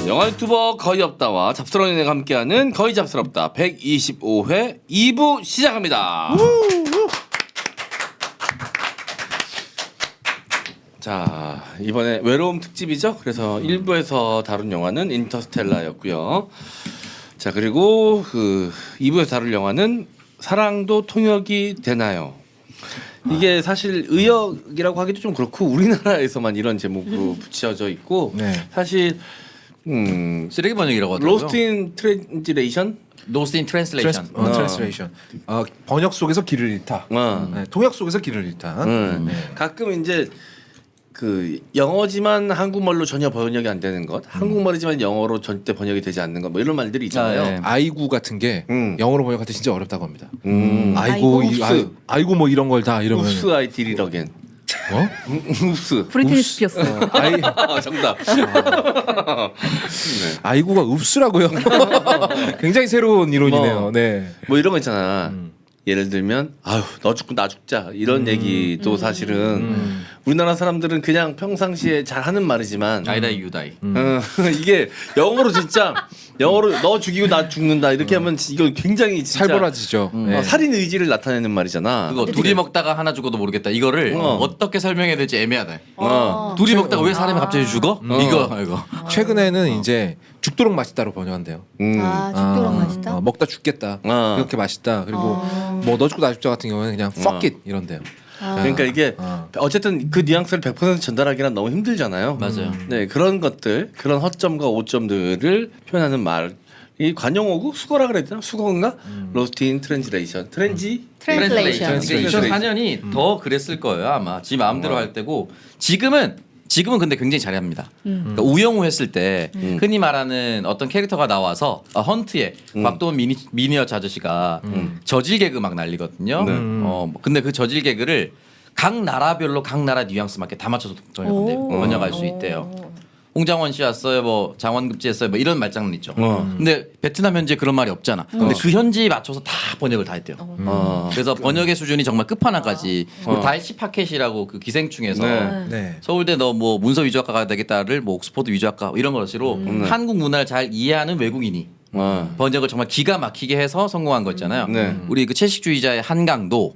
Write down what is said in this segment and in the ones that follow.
영화 유튜버 거의 없다와 잡스러운이가 함께하는 거의 잡스럽다 125회 2부 시작합니다. 자, 이번에 외로움 특집이죠. 그래서 1부에서 다룬 영화는 인터스텔라였고요. 자, 그리고 그 2부에서 다룰 영화는 사랑도 통역이 되나요? 이게 사실 의역이라고 하기도 좀 그렇고 우리나라에서만 이런 제목으로 붙여져 있고 네. 사실 쓰레기 번역이라고 하더라고요. 로스트 인 트랜지레이션? Lost in Translation. 트랜스레이션. 번역 속에서 길을 잃다. 네, 통역 속에서 길을 잃다. 네. 가끔 이제 그 영어지만 한국말로 전혀 번역이 안 되는 것, 한국말이지만 영어로 절대 번역이 되지 않는 것, 뭐 이런 말들이 있잖아요. 네. 아이고 같은 게 영어로 번역할 때 진짜 어렵다고 합니다. 아이고, 아이고 뭐 이런 걸 다 이러면 읍스 아이 딜이러겐. 어? 읍스. 브리트니 스피어스. 정답. 아이고가 읍스라고요. 굉장히 새로운 이론이네요. 네. 뭐 이런 거 있잖아. 예를 들면 아유 너 죽고 나 죽자 이런 얘기도 사실은 우리나라 사람들은 그냥 평상시에 잘 하는 말이지만 I die, you die. 이게 영어로 진짜 영어로 너 죽이고 나 죽는다 이렇게 하면 이거 굉장히 진짜 살벌해지죠. 네. 살인 의지를 나타내는 말이잖아. 그거 둘이 먹다가 하나 죽어도 모르겠다. 이거를 어떻게 설명해야 될지 애매하다. 둘이 먹다가 왜 사람이 갑자기 죽어? 이거. 최근에는 이제 죽도록 맛있다로 번역한대요. 죽도록 맛있다. 먹다 죽겠다. 그렇게 맛있다. 그리고 뭐 너 죽고 나 죽자 같은 경우는 그냥 fuck it 이런데요. 그러니까 이게 어쨌든 그 뉘앙스를 100% 전달하기란 너무 힘들잖아요. 맞아요. 네, 그런 것들, 그런 허점과 오점들을 표현하는 말. 이 관용어고 수거라 그랬잖아. 수거인가? 로스트 인 트랜지레이션. 트랜슬레이션. 2004년이 더 그랬을 거예요 아마. 지 마음대로 할 때고 지금은 근데 굉장히 잘합니다. 그러니까 우영우 했을 때 흔히 말하는 어떤 캐릭터가 나와서 헌트에 곽도원 미니어처 아저씨가 저질 개그 막 날리거든요. 근데 그 저질 개그를 각 나라별로 각 나라 뉘앙스 맞게 다 맞춰서 번역할 수 있대요. 홍장원 씨 왔어요, 뭐 장원급제했어요, 뭐 이런 말장난 있죠. 근데 베트남 현지에 그런 말이 없잖아. 근데 그 현지에 맞춰서 다 번역을 다 했대요. 그래서 번역의 수준이 정말 끝판왕까지. 다이시 파켓이라고 그 기생충에서 네. 서울대 너 뭐 문서 위조학과 가야 되겠다를 뭐 옥스퍼드 위조학과 이런 것으로 한국 문화를 잘 이해하는 외국인이 번역을 정말 기가 막히게 해서 성공한 거 있잖아요. 우리 그 채식주의자의 한강도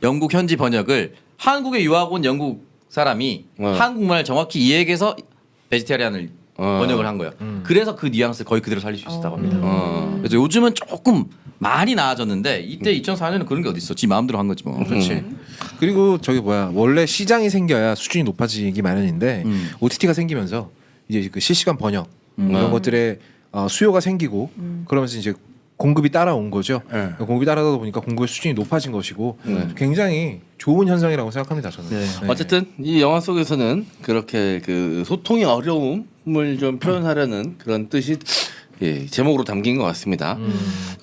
영국 현지 번역을 한국에 유학 온 영국 사람이 한국말을 정확히 이해해서 베지테리안을 번역을 한 거예요. 그래서 그 뉘앙스 거의 그대로 살릴 수 있었다고 합니다. 그래서 요즘은 조금 많이 나아졌는데 이때 2004년에는 그런 게 어디 있어? 지 마음대로 한 거지 뭐. 그렇지. 그리고 저기 뭐야 원래 시장이 생겨야 수준이 높아지기 마련인데 OTT가 생기면서 이제 그 실시간 번역 이런 것들의 수요가 생기고 그러면서 이제 공급이 따라온 거죠. 공급이 따라다 보니까 공급의 수준이 높아진 것이고 굉장히 좋은 현상이라고 생각합니다. 저는. 네. 어쨌든 이 영화 속에서는 그렇게 그 소통의 어려움을 좀 표현하려는 그런 뜻이 제목으로 담긴 것 같습니다.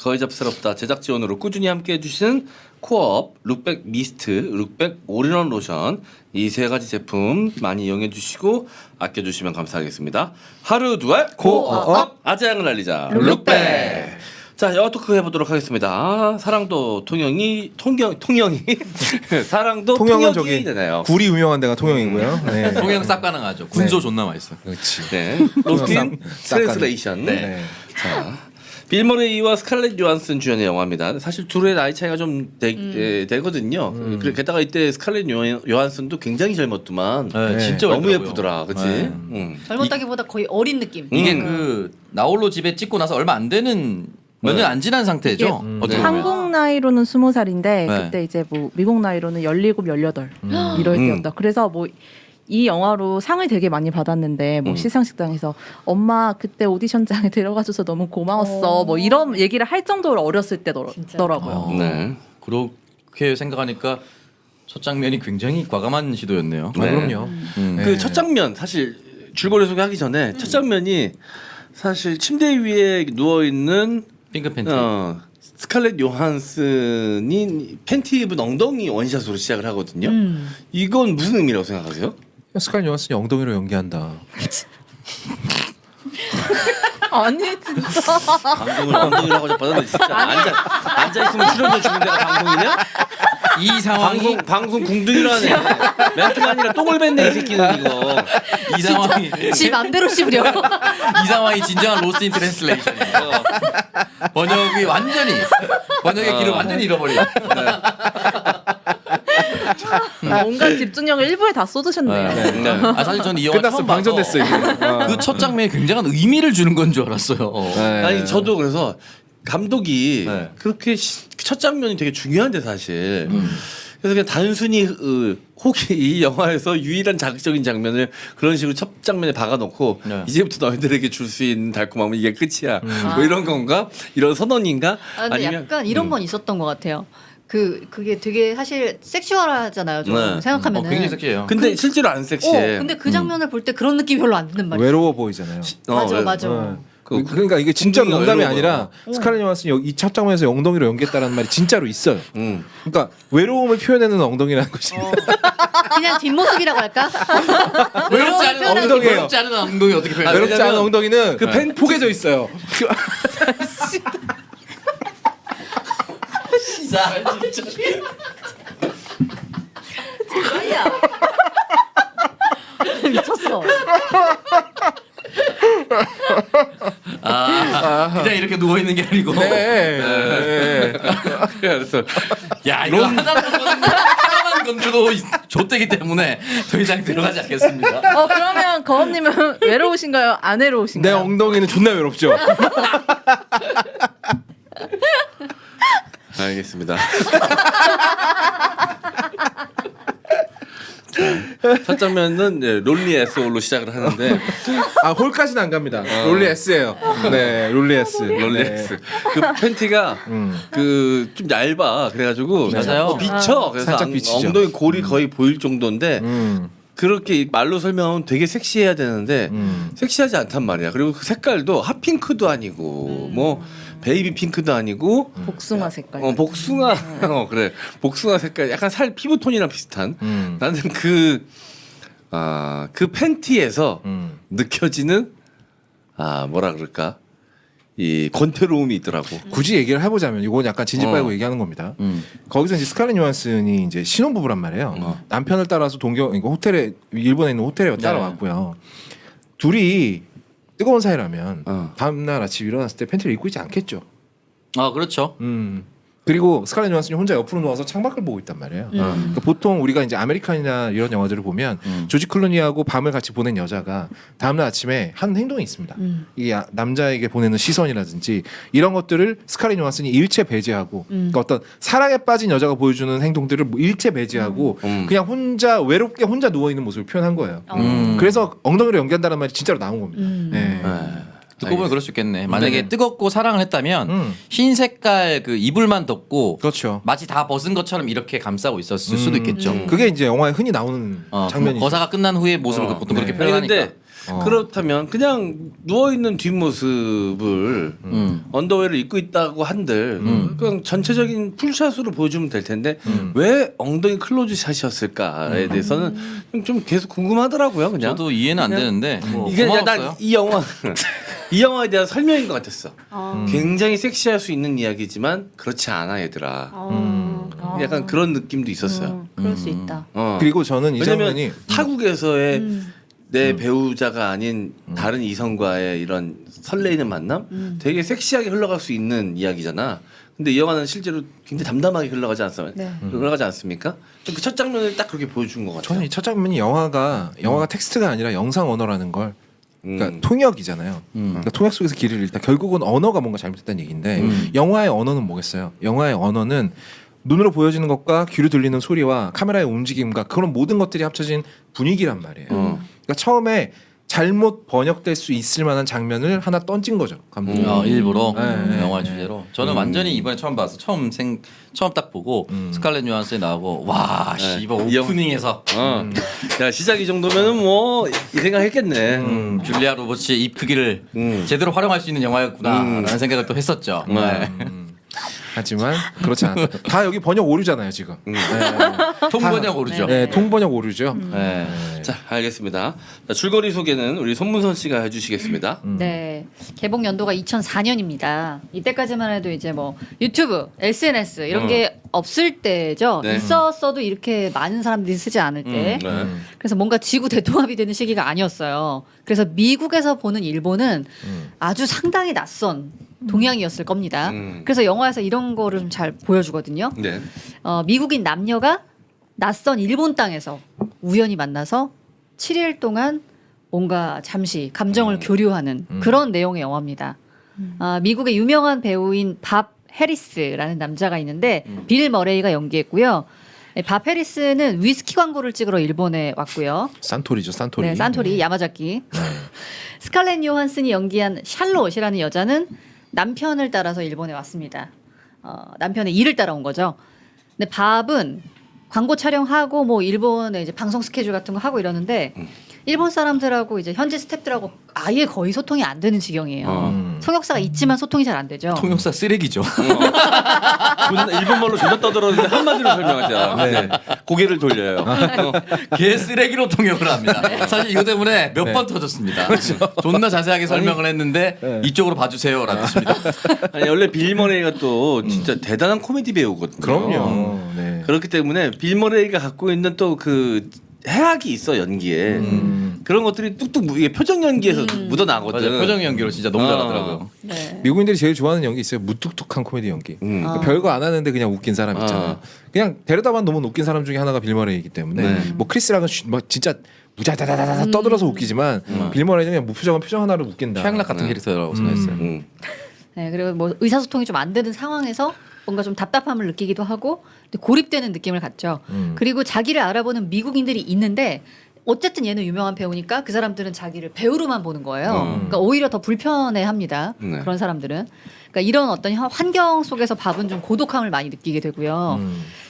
거의 잡스럽다 제작 지원으로 꾸준히 함께 해주시는 코어업, 룩백 미스트, 룩백 올인원 로션 이 세 가지 제품 많이 이용해 주시고 아껴 주시면 감사하겠습니다. 하루 두알 코어업 아재양을 날리자 룩백. 자, 영화 토크 해보도록 하겠습니다. 사랑도 통영이 사랑도 통영은 통역이 저기 되나요? 굴이 유명한 데가 통영이고요. 네. 통영 싹 가능하죠. 군소 존나 맛있어. 그렇지. 네, 로스틴 트랜슬레이션. 네. 자, 빌 머레이와 스칼렛 요한슨 주연의 영화입니다. 사실 둘의 나이 차이가 좀 되거든요. 게다가 이때 스칼렛 요한슨도 굉장히 젊었더만. 네, 진짜 너무 어리더라고요. 예쁘더라, 그렇지? 젊었다기보다 거의 어린 느낌. 이게 그 나홀로 집에 찍고 나서 얼마 안 되는 몇 년 안 지난 상태죠. 어떻게 보면. 한국 나이로는 20살인데 네. 그때 이제 뭐 미국 나이로는 17, 18 이럴 때였다. 그래서 뭐 이 영화로 상을 되게 많이 받았는데 뭐 시상식장에서 엄마 그때 오디션장에 데려가줘서 너무 고마웠어 뭐 이런 얘기를 할 정도로 어렸을 때더라고요. 네. 그렇게 생각하니까 첫 장면이 굉장히 과감한 시도였네요. 네. 그럼요. 그 첫 장면 사실 줄거리 소개하기 전에 첫 장면이 사실 침대 위에 누워 있는 핑크 팬티. 스칼렛 요한슨이 팬티 입은 엉덩이 원샷으로 시작을 하거든요. 이건 무슨 의미라고 생각하세요? 스칼렛 요한슨이 엉덩이로 연기한다. 아니 진짜. 방송을 엉덩이라고 받았는데 진짜 앉아 있으면 출연료 주는 데가 방송이냐? 이 상황이 방송 궁둥이라네. 멘트가 아니라 똥을 뱉네 이 새끼는 이거. 이 상황이 지 맘대로 씹으려. 이 상황이 진정한 로스트 인 트랜슬레이션이에요. 번역이 완전히 번역의 길을 완전히 잃어버려. 온갖 집중력을 일부에 다 쏟으셨네요. 네. 아 사실 저는 이 영화 끝났어. 처음 봐서 방전됐어 이게. 그 첫 장면에 굉장한 의미를 주는 건 줄 알았어요. 네. 아니 저도 그래서 감독이 네. 그렇게 첫 장면이 되게 중요한데 사실. 그래서 그냥 단순히 혹이 이 영화에서 유일한 자극적인 장면을 그런 식으로 첫 장면에 박아놓고 네. 이제부터 너희들에게 줄 수 있는 달콤함은 이게 끝이야. 뭐 이런 건가? 이런 선언인가? 아, 근데 아니면 약간 이런 건 있었던 것 같아요. 그게 되게 사실 섹슈얼하잖아요. 좀 네. 생각하면은. 굉장히 섹시해요. 근데 실제로 안 섹시해. 근데 그 장면을 볼 때 그런 느낌이 별로 안 드는 말이야. 외로워 보이잖아요. 맞아, 왜- 맞아. 네. 그러니까 이게 진짜로 궁둥이가 농담이 외로워 아니라 스칼렛 요한슨이 이 첫 장면에서 엉덩이로 연기했다라는 말이 진짜로 있어요. 그러니까 외로움을 표현하는 엉덩이라는 것이. 그냥 뒷모습이라고 할까? 외롭지 않은 엉덩이에요. 외롭지 않은 엉덩이 어떻게 표현해? 외롭지 않은 왜냐면 엉덩이는 그 팬- 포개져 있어요. 미쳤어. 그냥 이렇게 누워 있는 게 아니고. 네. 그래서 야 이거 하나만 건드도 좆되기 때문에 더 이상 들어가지 않겠습니다. 그러면 거원님은 외로우신가요? 안 내 외로우신가요? 엉덩이는 존나 외롭죠. 알겠습니다. 자, 첫 장면은 롤리 SO로 시작을 하는데 아 홀까지는 안 갑니다. 롤리 S예요. 네, 롤리 S. 롤리 네. S 그 팬티가 그 좀 얇아 그래가지고 맞아요. 비쳐. 그래서 살짝 비치죠. 엉덩이 골이 거의 보일 정도인데 음. 그렇게 말로 설명하면 되게 섹시해야 되는데 섹시하지 않단 말이야. 그리고 그 색깔도 핫핑크도 아니고 뭐 베이비 핑크도 아니고 복숭아 색깔. 복숭아 그래 복숭아 색깔 약간 살 피부톤이랑 비슷한 나는 그 팬티에서 느껴지는 뭐라 그럴까 이 권태로움이 있더라고. 굳이 얘기를 해보자면 이건 약간 진지 빨고 얘기하는 겁니다. 거기서 이제 스칼렛 요한슨이 이제 신혼부부란 말이에요. 남편을 따라서 그러니까 호텔에 일본에 있는 호텔에 따라왔고요. 둘이 뜨거운 사이라면 다음 날 아침 일어났을 때 팬티를 입고 있지 않겠죠. 아 그렇죠. 그리고 스칼렛 요한슨이 혼자 옆으로 누워서 창밖을 보고 있단 말이에요. 그러니까 보통 우리가 이제 아메리칸이나 이런 영화들을 보면 조지 클루니하고 밤을 같이 보낸 여자가 다음날 아침에 하는 행동이 있습니다. 이게 남자에게 보내는 시선이라든지 이런 것들을 스칼렛 요한슨이 일체 배제하고 그러니까 어떤 사랑에 빠진 여자가 보여주는 행동들을 뭐 일체 배제하고 그냥 혼자 외롭게 혼자 누워 있는 모습을 표현한 거예요. 그래서 엉덩이로 연기한다는 말이 진짜로 나온 겁니다. 네. 듣고 보면 그럴 수 있겠네. 만약에 뜨겁고 사랑을 했다면 흰 색깔 그 이불만 덮고 그렇죠. 마치 다 벗은 것처럼 이렇게 감싸고 있었을 수도 있겠죠. 그게 이제 영화에 흔히 나오는 장면이죠. 거사가 끝난 후의 모습을 보통 그렇게 아니 표현하니까. 근데 그렇다면 그냥 누워 있는 뒷모습을 언더웨어를 입고 있다고 한들 그냥 전체적인 풀샷으로 보여주면 될 텐데 왜 엉덩이 클로즈 샷이었을까에 대해서는 좀 계속 궁금하더라고요. 그냥 저도 이해는 안 되는데 뭐 이게 고마웠어요. 난이 영화 이 영화에 대한 설명인 것 같았어. 굉장히 섹시할 수 있는 이야기지만 그렇지 않아 얘들아. 약간 그런 느낌도 있었어요. 그럴 수 있다. 그리고 저는 이 왜냐면 장면이 타국에서의 내 배우자가 아닌 다른 이성과의 이런 설레이는 만남 되게 섹시하게 흘러갈 수 있는 이야기잖아. 근데 이 영화는 실제로 굉장히 담담하게 흘러가지 흘러가지 않습니까? 그 첫 장면을 딱 그렇게 보여준 것 같아요. 저는 이 첫 장면이 영화가 텍스트가 아니라 영상 언어라는 걸 그러니까 통역이잖아요. 그러니까 통역 속에서 길을 잃다. 결국은 언어가 뭔가 잘못됐다는 얘기인데 영화의 언어는 뭐겠어요? 영화의 언어는 눈으로 보여지는 것과 귀로 들리는 소리와 카메라의 움직임과 그런 모든 것들이 합쳐진 분위기란 말이에요. 그러니까 처음에 잘못 번역될 수 있을 만한 장면을 하나 던진 거죠 감독이. 일부러 네. 영화 주제로. 저는 완전히 이번에 처음 봐서 처음 딱 보고 스칼렛 요한슨이 나오고 와 네. 씨발 이 영- 오프닝에서 야 시작 이 정도면은 뭐 이 생각했겠네. 줄리아 로버츠의 입 크기를 제대로 활용할 수 있는 영화였구나라는 생각을 또 했었죠. 네. 하지만 그렇지 않다. 다 여기 번역 오류잖아요 지금. 네. 통번역 오르죠. 네, 통번역 오류죠. 네. 자, 알겠습니다. 자, 줄거리 소개는 우리 손문선 씨가 해주시겠습니다. 네. 개봉 연도가 2004년입니다. 이때까지만 해도 이제 뭐 유튜브, SNS 이런 게 없을 때죠. 네. 있었어도 이렇게 많은 사람들이 쓰지 않을 때. 네. 그래서 뭔가 지구 대통합이 되는 시기가 아니었어요. 그래서 미국에서 보는 일본은 아주 상당히 낯선 동양이었을 겁니다. 그래서 영화에서 이런 거를 좀 잘 보여주거든요. 네. 미국인 남녀가 낯선 일본 땅에서 우연히 만나서 7일 동안 뭔가 잠시 감정을 교류하는 그런 내용의 영화입니다. 미국의 유명한 배우인 밥 해리스라는 남자가 있는데 빌 머레이가 연기했고요. 밥 해리스는 위스키 광고를 찍으러 일본에 왔고요. 산토리죠, 산토리. 네, 산토리 야마자키. 스칼렛 요한슨이 연기한 샬롯이라는 여자는 남편을 따라서 일본에 왔습니다. 남편의 일을 따라온 거죠. 근데 밥은 광고 촬영하고 뭐 일본에 이제 방송 스케줄 같은 거 하고 이러는데 일본 사람들하고 이제 현지 스태프들하고 아예 거의 소통이 안 되는 지경이에요. 통역사가 있지만 소통이 잘 안 되죠. 통역사 쓰레기죠. 존나 일본말로 존나 떠들었는데 한마디로 설명하자. 네. 고개를 돌려요. 개 쓰레기로 통역을 합니다. 사실 이거 때문에 몇 번 터졌습니다. 존나 자세하게 설명을 했는데 이쪽으로 봐주세요라는 뜻입니다. 아니 원래 빌 머레이가 또 진짜 대단한 코미디 배우거든요. 그럼요. 네. 그렇기 때문에 빌 머레이가 갖고 있는 또 그 해악이 있어 연기에 그런 것들이 뚝뚝 이게 표정 연기에서 묻어나거든. 맞아요. 표정 연기로 진짜 너무 잘하더라고요. 네. 미국인들이 제일 좋아하는 연기 있어요. 무뚝뚝한 코미디 연기. 그러니까 별거 안 하는데 그냥 웃긴 사람 있잖아요. 그냥 데려다만 놓으면 웃긴 사람 중에 하나가 빌 머레이이기 때문에 네. 뭐 크리스락은 뭐 진짜 무자다다다다 떠들어서 웃기지만 빌 머레이는 그냥 무표정한 표정 하나로 웃긴다. 최양락 같은 캐릭터라고 생각했어요. 네, 그리고 뭐 의사소통이 좀 안 되는 상황에서 뭔가 좀 답답함을 느끼기도 하고 고립되는 느낌을 갖죠. 그리고 자기를 알아보는 미국인들이 있는데 어쨌든 얘는 유명한 배우니까 그 사람들은 자기를 배우로만 보는 거예요. 그러니까 오히려 더 불편해합니다. 네. 그런 사람들은. 그러니까 이런 어떤 환경 속에서 밥은 좀 고독함을 많이 느끼게 되고요.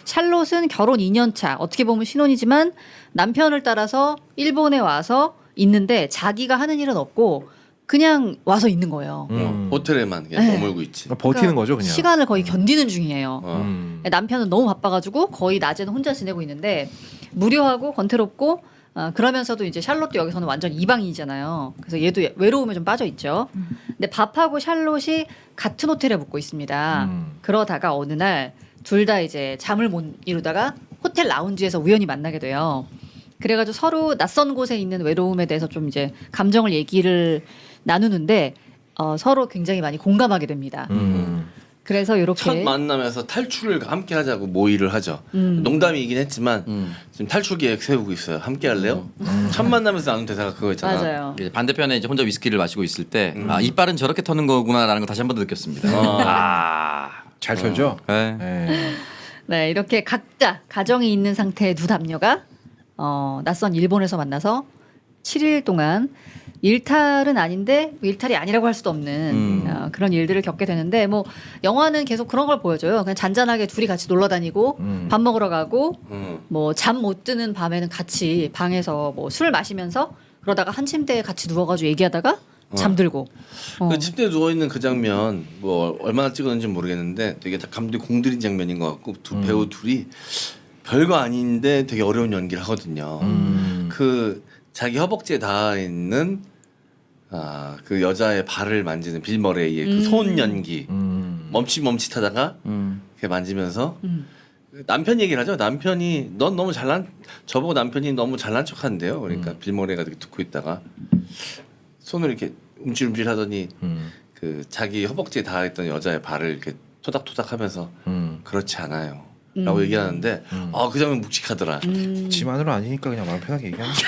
샬롯은 결혼 2년 차, 어떻게 보면 신혼이지만 남편을 따라서 일본에 와서 있는데 자기가 하는 일은 없고 그냥 와서 있는 거예요. 호텔에만 그냥 네. 머물고 있지. 버티는 거죠 그냥. 시간을 거의 견디는 중이에요. 남편은 너무 바빠가지고 거의 낮에는 혼자 지내고 있는데 무료하고 권태롭고 그러면서도 이제 샬롯도 여기서는 완전 이방인이잖아요. 그래서 얘도 외로움에 좀 빠져 있죠. 근데 밥하고 샬롯이 같은 호텔에 묵고 있습니다. 그러다가 어느 날 둘 다 이제 잠을 못 이루다가 호텔 라운지에서 우연히 만나게 돼요. 그래가지고 서로 낯선 곳에 있는 외로움에 대해서 좀 이제 감정을 얘기를 나누는데 서로 굉장히 많이 공감하게 됩니다. 그래서 이렇게 첫 만남에서 탈출을 함께 하자고 모의를 하죠. 농담이긴 했지만 지금 탈출 계획 세우고 있어요. 함께 할래요? 첫 만남에서 나눈 대사가 그거였잖아. 맞아요. 이제 반대편에 이제 혼자 위스키를 마시고 있을 때 이빨은 저렇게 터는 거구나라는 걸 다시 한 번 더 느꼈습니다. 잘 털죠. 네. 네. 네, 이렇게 각자 가정이 있는 상태의 두 남녀가 낯선 일본에서 만나서 7일 동안 일탈은 아닌데 일탈이 아니라고 할 수도 없는 그런 일들을 겪게 되는데 뭐 영화는 계속 그런 걸 보여줘요. 그냥 잔잔하게 둘이 같이 놀러 다니고 밥 먹으러 가고 뭐 잠 못 드는 밤에는 같이 방에서 뭐 술을 마시면서 그러다가 한 침대에 같이 누워가지고 얘기하다가 잠들고. 그 침대에 누워 있는 그 장면 뭐 얼마나 찍었는지 모르겠는데 되게 다 감독이 공들인 장면인 것 같고 두 배우 둘이 별거 아닌데 되게 어려운 연기를 하거든요. 그 자기 허벅지에 닿아 있는 그 여자의 발을 만지는 빌 머레이의 그 손 연기 멈칫멈칫하다가 이렇게 만지면서 남편 얘기를 하죠. 남편이 넌 너무 저보고 남편이 너무 잘난 척한대요. 그러니까 빌 머레이가 이렇게 듣고 있다가 손을 이렇게 움찔움찔하더니 그 자기 허벅지에 닿아 있던 여자의 발을 이렇게 토닥토닥하면서 그렇지 않아요. 라고 얘기하는데 그 장면 묵직하더라. 지 마누라 아니니까 그냥 마음 편하게 얘기하는 거.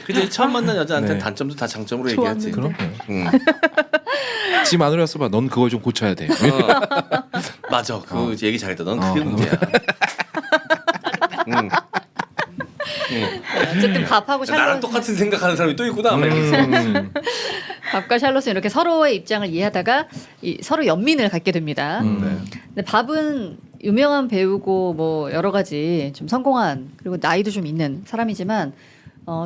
근데 처음 만난 여자한테는 네. 단점도 다 장점으로 얘기하지. 그럼. 지 마누라였어 봐. 넌 그걸 좀 고쳐야 돼. 맞아. 그 얘기 잘했다. 넌 그게 문제야. 어쨌든 밥하고 나랑 샬롯 똑같은 생각하는 사람이 또 있구나. 밥과 샬롯은 이렇게 서로의 입장을 이해하다가 서로 연민을 갖게 됩니다. 근데 밥은 유명한 배우고 뭐 여러 가지 좀 성공한 그리고 나이도 좀 있는 사람이지만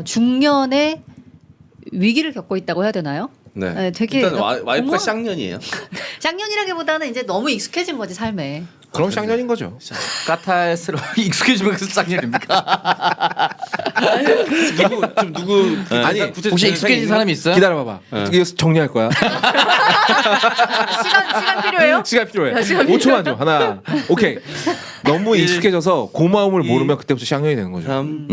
중년에 위기를 겪고 있다고 해야 되나요? 네. 네, 되게 일단 와이프가 고마워. 쌍년이에요. 쌍년이라기보다는 이제 너무 익숙해진 거지 삶에. 그럼 쌍년인 거죠. 까탈스러 익숙해지면 그래서 쌍년입니까? 누구 아니, 혹시 익숙해진 사람이 있어요? 기다려봐봐. 이거 정리할 거야. 시간 필요해요? 시간 필요해. 야, 시간 5초만 줘. 하나. 오케이. 너무 익숙해져서 고마움을 모르면 그때부터 쌍년이 되는 거죠. 3.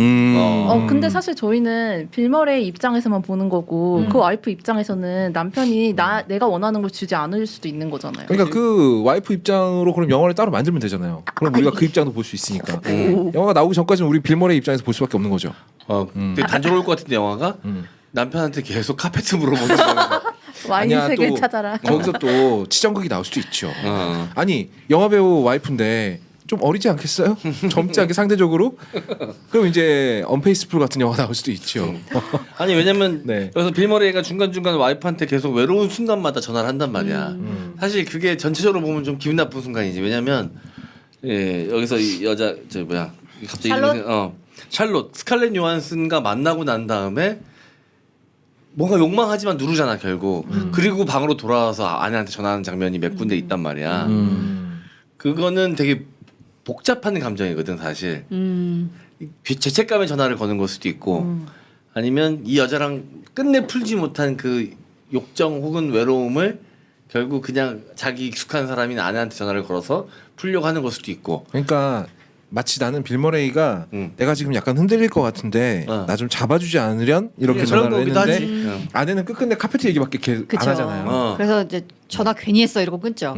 근데 사실 저희는 빌머레이 입장에서만 보는 거고 그 와이프 입장에서는 남편이 내가 원하는 걸 주지 않을 수도 있는 거잖아요. 그러니까 그 와이프 입장으로 그럼 영화를 따로 만들면 되잖아요. 그럼 우리가 그 입장도 볼 수 있으니까. 영화가 나오기 전까지는 우리 빌머레이 입장에서 볼 수밖에 없는 거죠. 되게 단조로울 것 같은데 영화가 남편한테 계속 카페트 물어보는 거. 와인 아니야, 색을 또 찾아라. 거기서 또 치정극이 나올 수도 있죠. 어. 아니 영화배우 와이프인데 좀 어리지 않겠어요? 젊지 않게 상대적으로? 그럼 이제 언페이스풀 같은 영화 나올 수도 있죠. 아니 왜냐면 네. 그래서 빌머레이가 중간중간 와이프한테 계속 외로운 순간마다 전화를 한단 말이야. 사실 그게 전체적으로 보면 좀 기분 나쁜 순간이지. 왜냐면 여기서 이 여자 갑자기 샬롯? 샬롯 스칼렛 요한슨과 만나고 난 다음에 뭔가 욕망하지만 누르잖아 결국. 그리고 방으로 돌아와서 아내한테 전화하는 장면이 몇 군데 있단 말이야. 그거는 되게 복잡한 감정이거든 사실. 죄책감에 전화를 거는 걸 수도 있고 아니면 이 여자랑 끝내 풀지 못한 그 욕정 혹은 외로움을 결국 그냥 자기 익숙한 사람인 아내한테 전화를 걸어서 풀려고 하는 걸 수도 있고. 그러니까 마치 나는 빌머레이가 내가 지금 약간 흔들릴 것 같은데 나 좀 잡아주지 않으련 이렇게 그런 전화를 거기도 했는데 하지. 응. 아내는 끝끝내 카페트 얘기밖에 안 그쵸. 하잖아요. 그래서 이제 전화 괜히 했어 이러고 끊죠.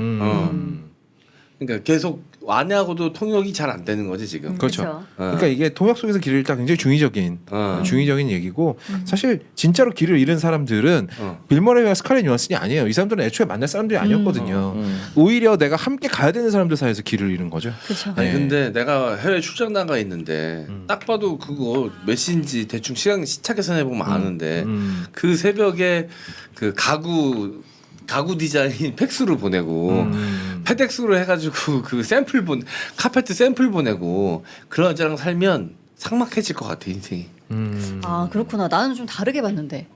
그러니까 계속 아내하고도 통역이 잘 안 되는 거지 지금. 그렇죠. 그쵸. 그러니까 이게 통역 속에서 길을 잃다 굉장히 중의적인 얘기고 사실 진짜로 길을 잃은 사람들은 빌머레이와 스칼렛 요한슨이 아니에요. 이 사람들은 애초에 만날 사람들이 아니었거든요. 오히려 내가 함께 가야 되는 사람들 사이에서 길을 잃은 거죠. 그렇죠. 아니 네. 근데 내가 해외 출장 나가 있는데 딱 봐도 그거 몇 시인지 대충 시차 계산해 보면 아는데 그 새벽에 그 가구 디자인 팩스로 보내고 페덱스로 해가지고 그 카페트 샘플 보내고 그런 여자랑 살면 삭막해질 것 같아 인생이. 아 그렇구나. 나는 좀 다르게 봤는데.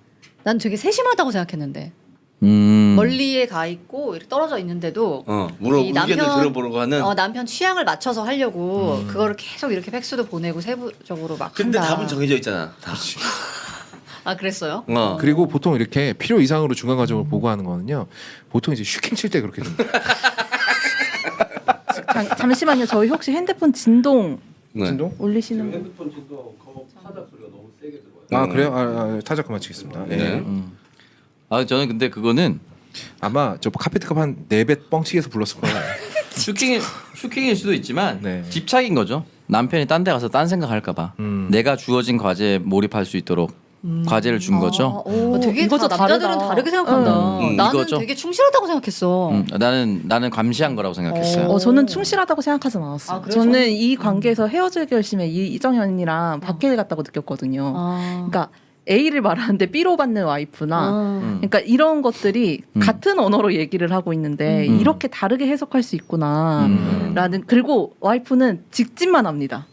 난 되게 세심하다고 생각했는데. 멀리에 가 있고 이렇게 떨어져 있는데도 이 의견을 들어보려고 하는. 남편 취향을 맞춰서 하려고 그거를 계속 이렇게 팩스도 보내고 세부적으로 막 근데 한다. 답은 정해져 있잖아. 다. 아 그랬어요? 그리고 보통 이렇게 필요 이상으로 중간 과정을 보고하는 거는요. 보통 이제 슈킹 칠 때 그렇게 됩니다. 잠시만요. 저희 혹시 핸드폰 진동 네. 진동? 올리시는 거? 핸드폰 진동 타작 소리가 너무 세게 들어요. 아 그래요? 타작 그만 치겠습니다. 네. 네. 아 저는 근데 그거는 아마 저 카페트값 한 4배 뻥치기해서 불렀을 거예요. 슈킹일 수도 있지만 네. 집착인 거죠. 남편이 딴 데 가서 딴 생각할까봐 내가 주어진 과제에 몰입할 수 있도록 과제를 준 거죠. 되게 이거 다 좀 남자들은 다르다. 다르게 생각한다. 나는 이거죠. 되게 충실하다고 생각했어. 나는 감시한 거라고 생각했어요. 저는 충실하다고 생각하진 않았어요. 아, 그래요? 저는 이 관계에서 헤어질 결심에 이정현이랑 박해일 같다고 느꼈거든요. 아. 그러니까 A를 말하는데 B로 받는 와이프나 그러니까 이런 것들이 같은 언어로 얘기를 하고 있는데 이렇게 다르게 해석할 수 있구나라는 그리고 와이프는 직진만 합니다.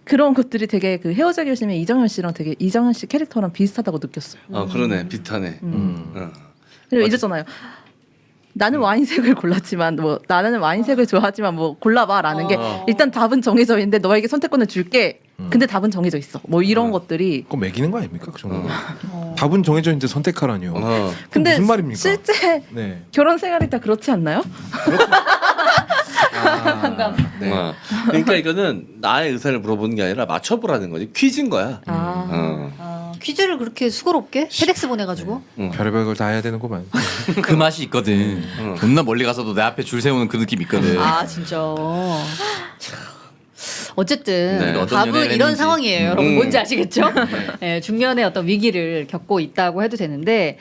그런 것들이 되게 그 헤어질 결심에 이정현 씨랑 되게 이정현 씨 캐릭터랑 비슷하다고 느꼈어요. 그러네 비슷하네. 그리고 이랬잖아요. 나는 와인색을 골랐지만 뭐 나는 와인색을 좋아하지만 뭐 골라봐라는 게 일단 답은 정해져 있는데 너에게 선택권을 줄게. 근데 답은 정해져 있어. 뭐 이런 것들이. 그건 매기는 거 아닙니까? 그 정도. 답은 정해져 있는데 선택하라니요. 근데 무슨 말입니까? 실제 네. 결혼 생활이 다 그렇지 않나요? 네. 그러니까 이거는 나의 의사를 물어보는 게 아니라 맞춰보라는 거지. 퀴즈인 거야. 퀴즈를 그렇게 수고롭게 페덱스 보내가지고. 별의별 걸 다 해야 되는구만. 그 맛이 있거든. 존나 멀리 가서도 내 앞에 줄 세우는 그 느낌 있거든. 아 진짜. 어쨌든 네, 어떤 밥은 연애를 이런 했는지. 상황이에요. 여러분 뭔지 아시겠죠? 네, 중년의 어떤 위기를 겪고 있다고 해도 되는데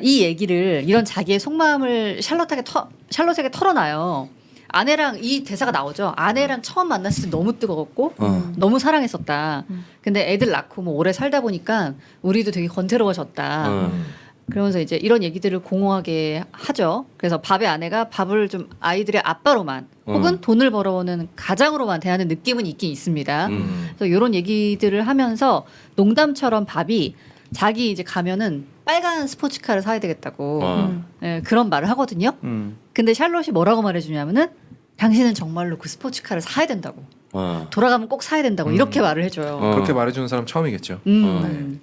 이 얘기를 이런 자기의 속마음을 샬롯에게 털어놔요. 아내랑 이 대사가 나오죠. 아내랑 처음 만났을 때 너무 뜨거웠고 너무 사랑했었다. 근데 애들 낳고 뭐 오래 살다 보니까 우리도 되게 건태로워졌다. 그러면서 이제 이런 얘기들을 공허하게 하죠. 그래서 밥의 아내가 밥을 좀 아이들의 아빠로만 혹은 돈을 벌어오는 가장으로만 대하는 느낌은 있긴 있습니다. 그래서 이런 얘기들을 하면서 농담처럼 밥이 자기 이제 가면은 빨간 스포츠카를 사야 되겠다고 어. 예, 그런 말을 하거든요. 근데 샬롯이 뭐라고 말해주냐면은 당신은 정말로 그 스포츠카를 사야 된다고. 어. 돌아가면 꼭 사야 된다고 이렇게 말을 해줘요. 어. 그렇게 말해주는 사람 처음이겠죠.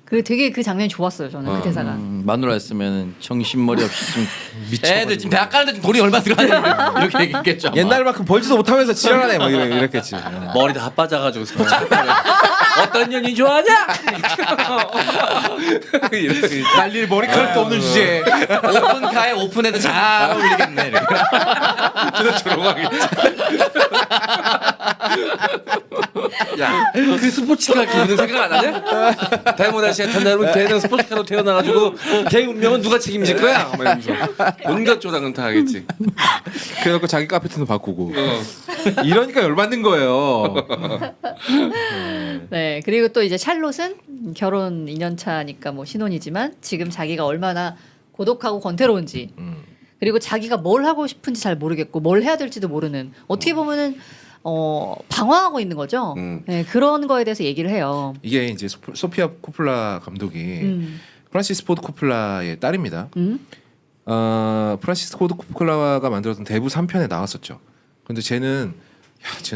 그 되게 그 장면이 좋았어요. 저는 그 대사가. 마누라였으면 정신머리 없이 좀 애들 지금 대학 가는데 좀 돈이 얼마 들어가는데 이렇게 얘기했겠죠. 아마. 옛날만큼 벌지도 못하면서 지랄하네 막 이랬겠지. 머리 다 빠져가지고 스포츠 어떤 년이 좋아하냐? 날릴 머리카락도 없는 주제에 오픈카에 오픈해도 잘 어울리겠네. 이렇게. 야, 그 스포츠카 기분은 생각 안 하냐? 다이아몬드 아시아 탄다면 걔는 스포츠카로 태어나가지고 걔 운명은 누가 책임질 거야? 막 이러면서 온갖 조당은 다 하겠지. 그래놓고 자기 카페트도 바꾸고 이러니까 열받는 거예요. 네. 그리고 또 이제 샬롯은 결혼 2년 차니까 뭐 신혼이지만 지금 자기가 얼마나 고독하고 권태로운지 그리고 자기가 뭘 하고 싶은지 잘 모르겠고 뭘 해야 될지도 모르는 어떻게 보면은 방황하고 있는 거죠. 네, 그런 거에 대해서 얘기를 해요. 이게 이제 소피아 코플라 감독이 프란시스 포드 코플라의 딸입니다. 프란시스 포드 코플라가 만들었던 대부 3편에 나왔었죠. 근데 쟤는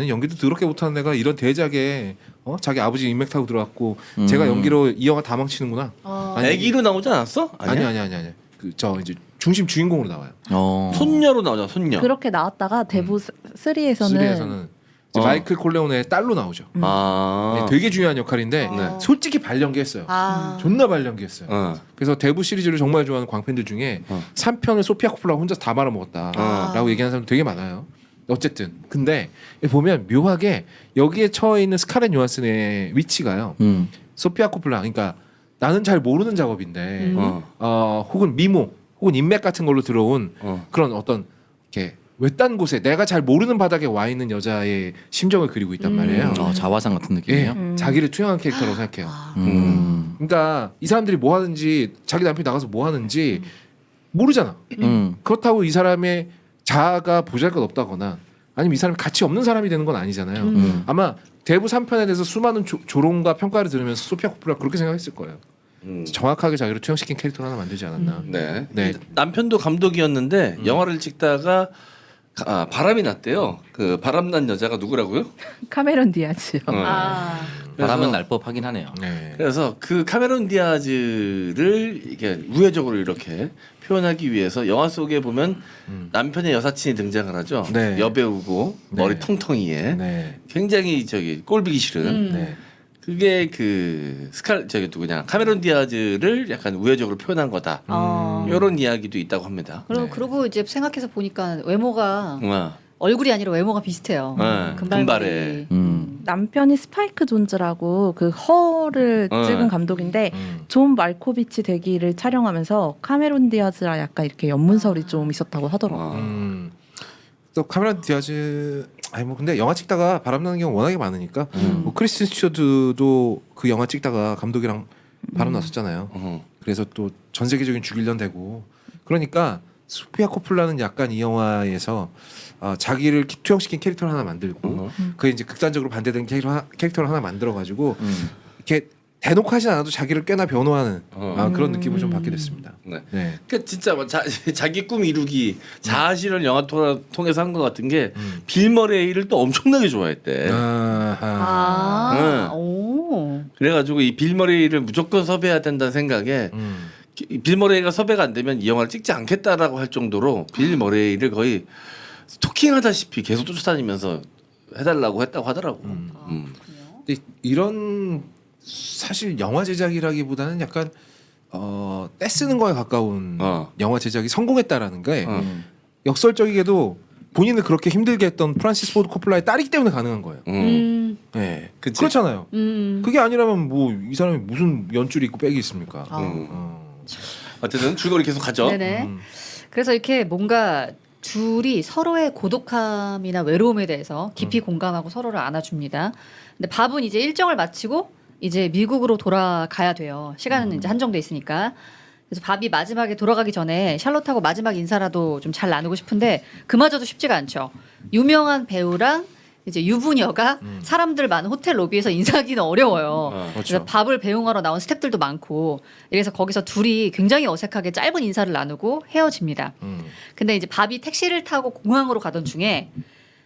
연기도 더럽게 못하는 애가 이런 대작에 자기 아버지 인맥 타고 들어왔고 제가 연기로 이 영화 다 망치는구나. 애기로 나오지 않았어? 아니야. 저 이제 중심 주인공으로 나와요. 손녀로 나오잖아. 손녀. 그렇게 나왔다가 대부 3에서는 마이클 콜레오네의 딸로 나오죠. 아. 네, 되게 중요한 역할인데 네. 솔직히 발연기했어요. 존나 발연기했어요. 그래서 대부 시리즈를 정말 좋아하는 광팬들 중에 3편을 소피아 코플라가 혼자 다 말아먹었다라고 얘기하는 사람 되게 많아요. 어쨌든 근데 보면 묘하게 여기에 처해 있는 스카렛 요한슨의 위치가요. 소피아 코플라 그러니까 나는 잘 모르는 작업인데 혹은 미모 혹은 인맥 같은 걸로 들어온 그런 어떤 이렇게 외딴 곳에 내가 잘 모르는 바닥에 와 있는 여자의 심정을 그리고 있단 말이에요. 자화상 같은 느낌이에요. 예, 자기를 투영한 캐릭터라고 생각해요. 그러니까 이 사람들이 뭐 하는지 자기 남편이 나가서 뭐 하는지 모르잖아. 그렇다고 이 사람의 자아가 보잘것없다거나 아니면 이 사람이 가치 없는 사람이 되는 건 아니잖아요. 아마 대부 3편에 대해서 수많은 조롱과 평가를 들으면서 소피아 코플라가 그렇게 생각했을 거예요. 정확하게 자기를 투영시킨 캐릭터를 하나 만들지 않았나. 네. 네. 남편도 감독이었는데 영화를 찍다가 바람이 났대요. 그 바람난 여자가 누구라고요? 카메론 디아즈요. 바람은 날 법하긴 하네요. 네. 그래서 그 카메론 디아즈를 이게 우회적으로 이렇게 표현하기 위해서 영화 속에 보면 남편의 여사친이 등장을 하죠. 네. 여배우고 네. 머리 통통이에 네. 굉장히 꼴보기 싫은 네. 그게 그 누구냐 카메론 디아즈를 약간 우회적으로 표현한 거다. 이런 이야기도 있다고 합니다. 그리고 이제 생각해서 보니까 외모가 어. 얼굴이 아니라 외모가 비슷해요. 네, 금발에. 남편이 스파이크 존즈라고 그 허를 찍은 감독인데 존 말코비치 대기를 촬영하면서 카메론 디아즈랑 약간 이렇게 연문설이 좀 있었다고 하더라고요. 또 카메론 디아즈 뭐 근데 영화 찍다가 바람나는 경우 워낙에 많으니까 뭐 크리스틴 스튜어드도 그 영화 찍다가 감독이랑 바람 났었잖아요. 그래서 또 전 세계적인 주길련 되고 그러니까 소피아 코플라는 약간 이 영화에서 자기를 투영시킨 캐릭터를 하나 만들고 그게 이제 극단적으로 반대되는 캐릭터를 하나 만들어가지고 이렇게 대놓고 하진 않아도 자기를 꽤나 변호하는 그런 느낌을 좀 받게 됐습니다. 네. 네. 그 진짜 자기 꿈 이루기 자아실현 영화 통해서 한 것 같은 게 빌 머레이를 또 엄청나게 좋아했대. 오. 그래가지고 이 빌 머레이를 무조건 섭외해야 된다는 생각에 빌 머레이가 섭외가 안 되면 이 영화를 찍지 않겠다라고 할 정도로 빌 머레이를 거의 스토킹하다시피 계속 쫓아다니면서 해달라고 했다고 하더라고. 근데 이런 사실 영화 제작이라기보다는 약간 떼쓰는 거에 가까운 영화 제작이 성공했다라는 게 역설적이게도 본인을 그렇게 힘들게 했던 프란시스 포드 코플라의 딸이기 때문에 가능한 거예요. 네, 그치? 그렇잖아요. 그게 아니라면 뭐 이 사람이 무슨 연줄이 있고 백이 있습니까? 어쨌든 줄거리 계속 가죠. 네네. 그래서 이렇게 뭔가 둘이 서로의 고독함이나 외로움에 대해서 깊이 공감하고 서로를 안아줍니다. 근데 밥은 이제 일정을 마치고 이제 미국으로 돌아가야 돼요. 시간은 이제 한정돼 있으니까. 그래서 밥이 마지막에 돌아가기 전에 샬롯하고 마지막 인사라도 좀 잘 나누고 싶은데 그마저도 쉽지가 않죠. 유명한 배우랑 이제 유부녀가 사람들 많은 호텔 로비에서 인사하기는 어려워요. 그렇죠. 그래서 밥을 배웅하러 나온 스태프들도 많고 이래서 거기서 둘이 굉장히 어색하게 짧은 인사를 나누고 헤어집니다. 근데 이제 밥이 택시를 타고 공항으로 가던 중에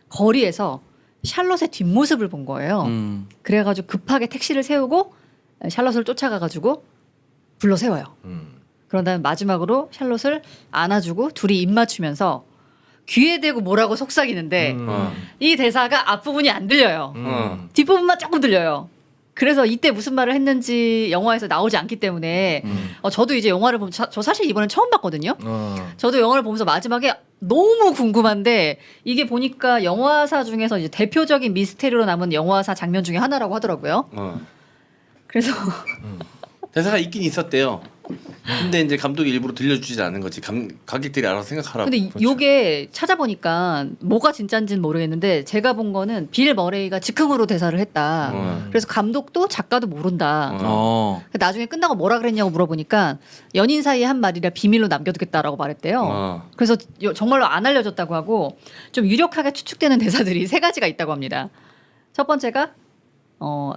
거리에서 샬롯의 뒷모습을 본 거예요. 그래가지고 급하게 택시를 세우고 샬롯을 쫓아가가지고 불러 세워요. 그런 다음에 마지막으로 샬롯을 안아주고 둘이 입 맞추면서 귀에 대고 뭐라고 속삭이는데 이 대사가 앞부분이 안 들려요. 뒷부분만 조금 들려요. 그래서 이때 무슨 말을 했는지 영화에서 나오지 않기 때문에 저도 이제 영화를 보면 저 사실 이번엔 처음 봤거든요. 저도 영화를 보면서 마지막에 너무 궁금한데 이게 보니까 영화사 중에서 이제 대표적인 미스테리로 남은 영화사 장면 중에 하나라고 하더라고요. 그래서 대사가 있긴 있었대요. 근데 이제 감독이 일부러 들려주지 않은 거지. 관객들이 알아서 생각하라고. 근데 요게 찾아보니까 뭐가 진짜인지는 모르겠는데 제가 본 거는 빌 머레이가 즉흥으로 대사를 했다. 그래서 감독도 작가도 모른다. 나중에 끝나고 뭐라 그랬냐고 물어보니까 연인 사이에 한 말이라 비밀로 남겨두겠다라고 말했대요. 그래서 정말로 안 알려졌다고 하고 좀 유력하게 추측되는 대사들이 세 가지가 있다고 합니다. 첫 번째가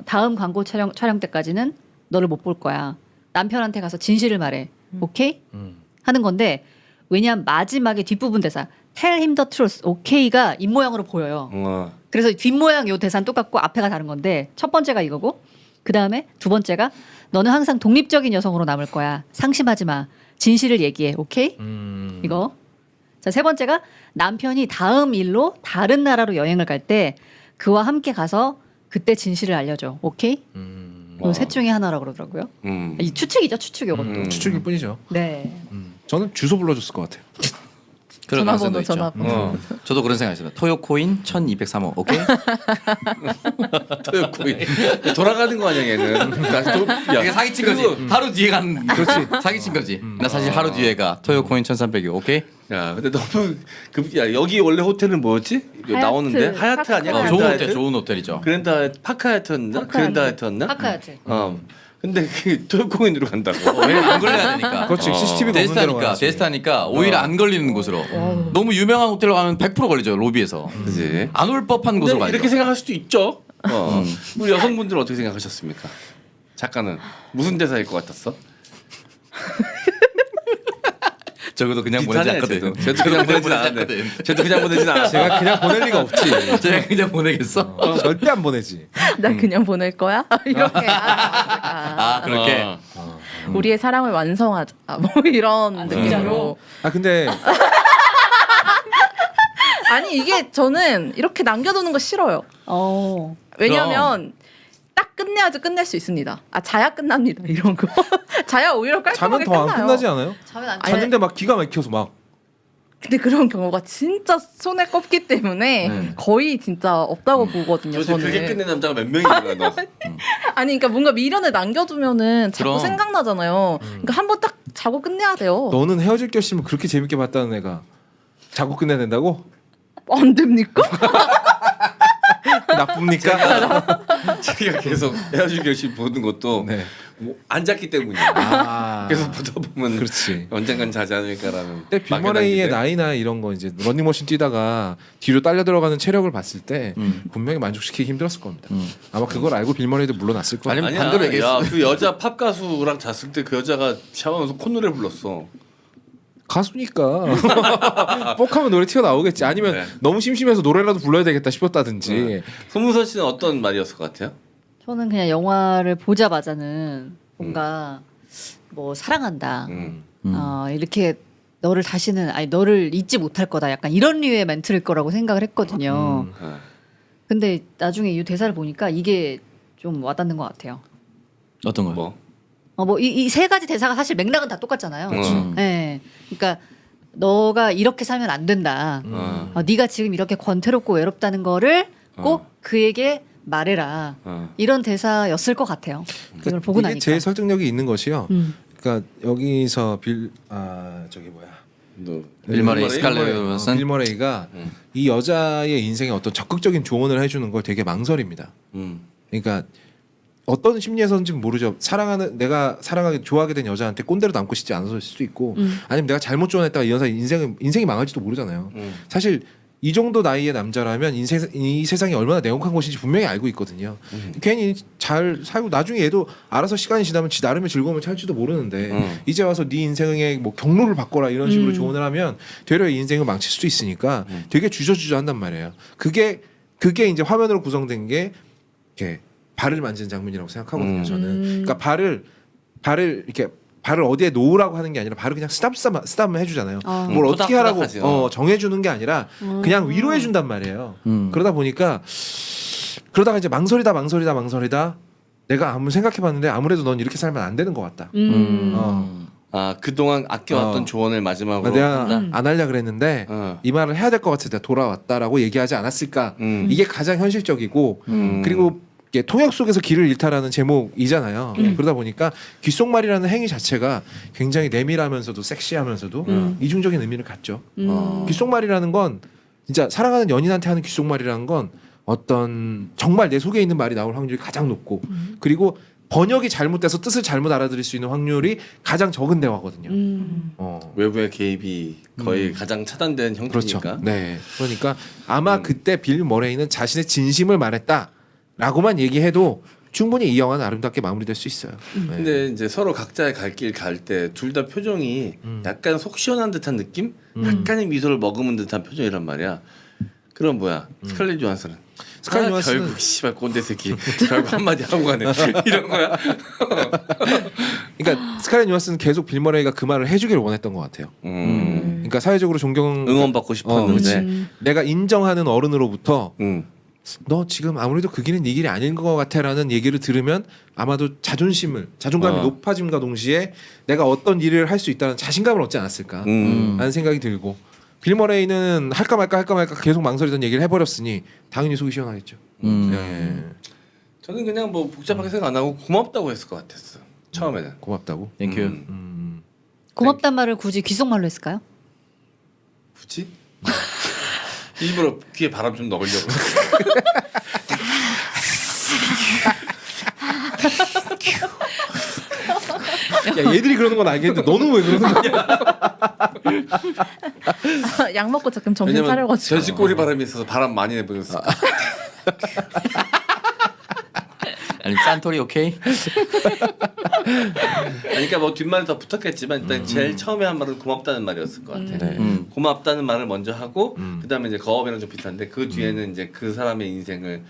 다음 광고 촬영 때까지는 너를 못 볼 거야. 남편한테 가서 진실을 말해. 오케이? 하는 건데 왜냐하면 마지막에 뒷부분 대사 Tell him the truth. 오케이가 입모양으로 보여요. 그래서 뒷모양 요 대사는 똑같고 앞에가 다른 건데 첫 번째가 이거고 그 다음에 두 번째가 너는 항상 독립적인 여성으로 남을 거야. 상심하지 마. 진실을 얘기해. 오케이? 이거. 자, 세 번째가 남편이 다음 일로 다른 나라로 여행을 갈 때 그와 함께 가서 그때 진실을 알려줘. 오케이? 셋 중에 하나라고 그러더라고요. 이 추측이죠, 추측 이것도. 추측일 뿐이죠. 네. 저는 주소 불러줬을 것 같아요. 그런 가능성도 있죠. 전화번호. 저도 그런 생각했습니다. 토요코인 1203호. 오케이? 토요코인 돌아가는 거 아니야 얘는. 다시 이게 사기친 거지. 하루 뒤에 간. 그렇지. 사기친 거지. 나 사실 하루 뒤에 가. 토요코인 1300이. 오케이? 야, 근데 너무 야 여기 원래 호텔은 뭐였지? 이거 하얏트, 나오는데 하얏트 아니야? 파크. 좋은 그랜드 호텔, 하얏트? 좋은 호텔이죠. 그랜드 하얏트, 파크 하얏트였나? 파크 그랜드 하얏트. 하얏트였나? 파카야트. 근데 그 토요코인으로 간다고. 왜냐면 안 걸려야 되니까. 그렇지. CCTV가 없는 데로 데스타니까 가야지. 데스타니까 오히려 안 걸리는 곳으로. 너무 유명한 호텔로 가면 100% 걸리죠 로비에서. 그지? 안 올 법한 곳으로 근데 가죠. 이렇게 생각할 수도 있죠. 우리 여성분들은 어떻게 생각하셨습니까? 작가는 무슨 대사일 것 같았어? 적어도 그냥 보내지 않거든. 저도 그냥 보내진 않았네. 저도 그냥 보내진 않았어. 제가 그냥 보낼 리가 없지. 제가 그냥 보내겠어. 절대 안 보내지. 나 그냥 보낼 거야? 이렇게. 그렇게. 우리의 사랑을 완성하자. 뭐 이런 느낌으로. 근데 아니 이게 저는 이렇게 남겨두는 거 싫어요. 왜냐면 딱 끝내야지 끝낼 수 있습니다. 자야 끝납니다. 이런 거. 자야 오히려 자면 깔끔하게 더 안 끝나요. 끝나지 않아요? 자면 안 아니, 잤는데 막 기가 막혀서 막 근데 그런 경우가 진짜 손에 꼽기 때문에 거의 진짜 없다고 보거든요. 도대체 저는. 그렇게 끝낸 남자가 몇 명이 있는 거야 너? 아니 그러니까 뭔가 미련을 남겨두면은 자꾸 그럼. 생각나잖아요. 그러니까 한 번 딱 자고 끝내야 돼요. 너는 헤어질 결심을 그렇게 재밌게 봤다는 애가 자고 끝내야 된다고? 안 됩니까? 나쁩니까? 자기가 계속 헤어질 결심 보는 것도 네. 뭐안 잤기 때문이야. 계속 보다 보면 그렇지. 언젠간 자지 않을까라는. 근데 빌머레이의 나이나 이런 거 이제 러닝머신 뛰다가 뒤로 딸려 들어가는 체력을 봤을 때 분명히 만족시키기 힘들었을 겁니다. 아마 그걸 알고 빌머레이도 물러났을 거예요. 아니면 아니야. 반대로 얘기했어. 야, 그 여자 팝 가수랑 잤을 때 그 여자가 샤워하면서 콧노래 불렀어. 가수니까 뻑하면 노래 튀어나오겠지. 아니면 네. 너무 심심해서 노래라도 불러야 되겠다 싶었다든지. 손문선 씨는 어떤 말이었을 것 같아요? 저는 그냥 영화를 보자마자는 뭔가 뭐 사랑한다. 이렇게 너를 다시는 너를 잊지 못할 거다. 약간 이런 류의 멘트일 거라고 생각을 했거든요. 근데 나중에 이 대사를 보니까 이게 좀 와닿는 것 같아요. 어떤 거? 뭐? 뭐 이 세 가지 대사가 사실 맥락은 다 똑같잖아요. 네. 그러니까 너가 이렇게 살면 안 된다. 네가 지금 이렇게 권태롭고 외롭다는 거를 꼭 그에게 말해라. 이런 대사였을 것 같아요. 이걸 보고 이게 나니까. 제일 설득력이 있는 것이요. 음. 그러니까 여기서 저기 뭐야? 빌 머레이, 스칼렛 요한슨. 빌 머레이가 이 여자의 인생에 어떤 적극적인 조언을 해주는 걸 되게 망설입니다. 그러니까 어떤 심리에서인지 모르죠. 내가 사랑하게 좋아하게 된 여자한테 꼰대로 남고 싶지 않았을 수도 있고, 아니면 내가 잘못 조언했다가 이 여자 인생이 망할지도 모르잖아요. 사실 이 정도 나이의 남자라면 이 세상이 얼마나 냉혹한 곳인지 분명히 알고 있거든요. 괜히 잘 살고 나중에 얘도 알아서 시간이 지나면 지 나름의 즐거움을 찾을지도 모르는데 이제 와서 네 인생의 뭐 경로를 바꿔라 이런 식으로 조언을 하면 되려 이 인생을 망칠 수도 있으니까 되게 주저주저한단 말이에요. 그게 이제 화면으로 구성된 게 이렇게 발을 만지는 장면이라고 생각하거든요. 저는 그러니까 발을 이렇게 발을 어디에 놓으라고 하는 게 아니라 발을 그냥 쓰담 해주잖아요. 뭘 어떻게 하라고 토닥토닥하죠. 정해주는 게 아니라 그냥 위로해준단 말이에요. 그러다 보니까 그러다가 이제 망설이다 내가 아무리 생각해봤는데 아무래도 넌 이렇게 살면 안 되는 것 같다. 아 그동안 아껴왔던 조언을 마지막으로 내가 한다? 안 하려 그랬는데 이 말을 해야 될 것 같아. 내가 돌아왔다라고 얘기하지 않았을까. 이게 가장 현실적이고 그리고 이게 통역 속에서 길을 잃다라는 제목이잖아요. 그러다 보니까 귓속말이라는 행위 자체가 굉장히 내밀하면서도 섹시하면서도 이중적인 의미를 갖죠. 귓속말이라는 건 진짜 사랑하는 연인한테 하는 귓속말이라는 건 어떤 정말 내 속에 있는 말이 나올 확률이 가장 높고 그리고 번역이 잘못돼서 뜻을 잘못 알아들을 수 있는 확률이 가장 적은 대화거든요. 외부의 개입이 거의 가장 차단된 형태니까. 그렇죠. 네. 그러니까 아마 그때 빌 머레이는 자신의 진심을 말했다라고만 얘기해도 충분히 이 영화는 아름답게 마무리될 수 있어요. 네. 근데 이제 서로 각자의 갈 길 갈 때 둘 다 표정이 약간 속 시원한 듯한 느낌? 약간의 미소를 머금은 듯한 표정이란 말이야. 그럼 뭐야? 스칼렛 요한슨은 스칼렛 요한슨은- 결국 씨발 꼰대 새끼 결국 한마디 하고 가네 이런 거야. 그러니까 스칼렛 요한슨은 계속 빌 머레이가 그 말을 해주길 원했던 것 같아요. 그러니까 사회적으로 응원받고 싶었는데. 내가 인정하는 어른으로부터 응. 너 지금 아무래도 그 길은 네 길이 아닌 것 같아라는 얘기를 들으면 아마도 자존감이 높아짐과 동시에 내가 어떤 일을 할 수 있다는 자신감을 얻지 않았을까 라는 생각이 들고 빌 머레이는 할까 말까 계속 망설이던 얘기를 해버렸으니 당연히 속이 시원하겠죠. 네. 저는 그냥 뭐 복잡하게 생각 안 하고 고맙다고 했을 것 같았어. 처음에는. 고맙다고. 땡큐. 고맙단 말을 굳이 귓속말로 했을까요? 굳이? 일부러 귀에 바람 좀 넣으려고. 야 얘들이 그러는 건 알겠는데 너는 왜 그러는 거야? 약 먹고 조금 정신 왜냐면 차려가지고. 돼지꼬리 바람이 있어서 바람 많이 내보였어. 아니 짠토리 오케이? 그러니까 뭐 뒷말이 더 붙었겠지만 일단 제일 처음에 한 말은 고맙다는 말이었을 것 같아. 고맙다는 말을 먼저 하고 그다음에 이제 거업이랑 좀 비슷한데 그 뒤에는 이제 그 사람의 인생을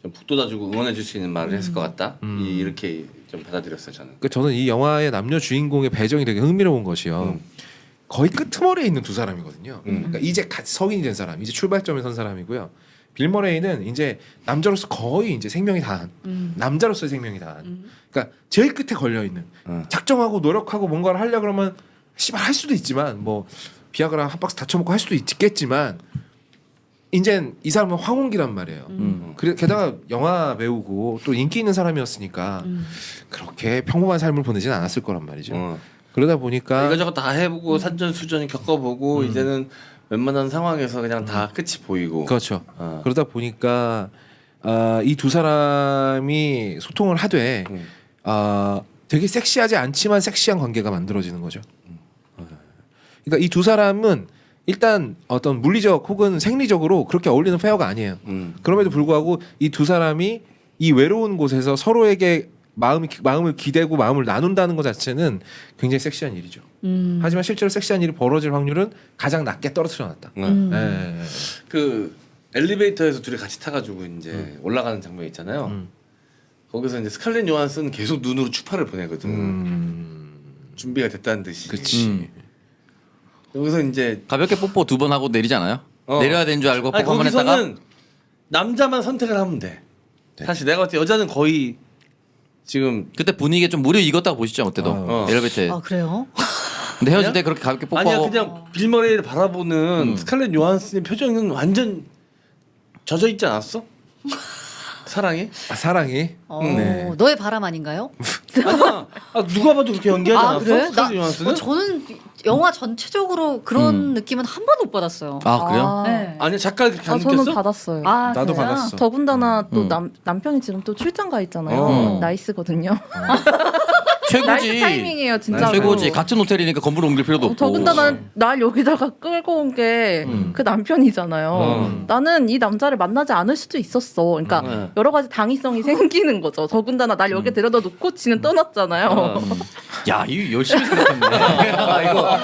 좀 북돋아주고 응원해줄 수 있는 말을 했을 것 같다. 이렇게 좀 받아들였어요 저는. 그러니까 저는 이 영화의 남녀 주인공의 배정이 되게 흥미로운 것이요. 거의 끄트머리에 있는 두 사람이거든요. 그러니까 이제 성인이 된 사람, 이제 출발점에 선 사람이고요. 빌 머레이는 이제 남자로서 거의 이제 생명이 다한 남자로서의 생명이 다한. 그러니까 제일 끝에 걸려 있는. 작정하고 노력하고 뭔가를 하려 그러면 씨발 할 수도 있지만 뭐 비아그라 한 박스 다쳐먹고 할 수도 있겠지만 이젠 이 사람은 황혼기란 말이에요. 게다가 영화 배우고 또 인기 있는 사람이었으니까 그렇게 평범한 삶을 보내지는 않았을 거란 말이죠. 그러다 보니까 이거저거 다 해보고 산전수전 겪어보고 이제는 웬만한 상황에서 그냥 다 끝이 보이고. 그렇죠. 그러다 보니까 이 두 사람이 소통을 하되 되게 섹시하지 않지만 섹시한 관계가 만들어지는 거죠. 그러니까 이 두 사람은 일단 어떤 물리적 혹은 생리적으로 그렇게 어울리는 페어가 아니에요. 그럼에도 불구하고 이 두 사람이 이 외로운 곳에서 서로에게 마음을 기대고 마음을 나눈다는 것 자체는 굉장히 섹시한 일이죠. 하지만 실제로 섹시한 일이 벌어질 확률은 가장 낮게 떨어뜨려 놨다. 그 엘리베이터에서 둘이 같이 타가지고 이제 올라가는 장면 있잖아요. 거기서 이제 스칼렛 요한슨 계속 눈으로 추파를 보내거든. 준비가 됐다는 듯이. 그렇지. 여기서 이제 가볍게 뽀뽀 2번 하고 내리잖아요. 내려야 되는 줄 알고 뽀뽀 아니, 한번 했다가 거기서는 남자만 선택을 하면 돼. 사실 내가 봤을 때 여자는 거의 지금 그때 분위기가 좀 무르익었다고 보시죠 그때도 엘리베이터에. 아 그래요? 근데 헤어질 때 그렇게 가볍게 아니야 뽀뽀하고 그냥 빌 머레이를 바라보는 스칼렛 요한슨의 표정은 완전 젖어 있지 않았어? 사랑해? 사랑이. 네. 너의 바람 아닌가요? 아니야. 누가 봐도 그렇게 연기하지 아 않았어? 그래? 스칼렛 요한슨은? 저는 영화 전체적으로 그런 느낌은 한 번도 못 받았어요. 아 그래요? 네. 아니야 작가 그렇게 안 저는 느꼈어? 받았어요. 아, 나도 진짜? 받았어. 더군다나 또 남편이 지금 또 출장 가 있잖아요. 나이스거든요. 최고지. 나이스 타이밍이에요 진짜. 최고지. 같은 호텔이니까 건물 옮길 필요도 없고. 더군다나 날 여기다가 끌고 온 게 그 남편이잖아요. 나는 이 남자를 만나지 않을 수도 있었어. 그러니까 여러 가지 당위성이 생기는 거죠. 더군다나 날 여기 데려다 놓고 지는 떠났잖아요. 야, 이거 열심히 생각했네. 이거.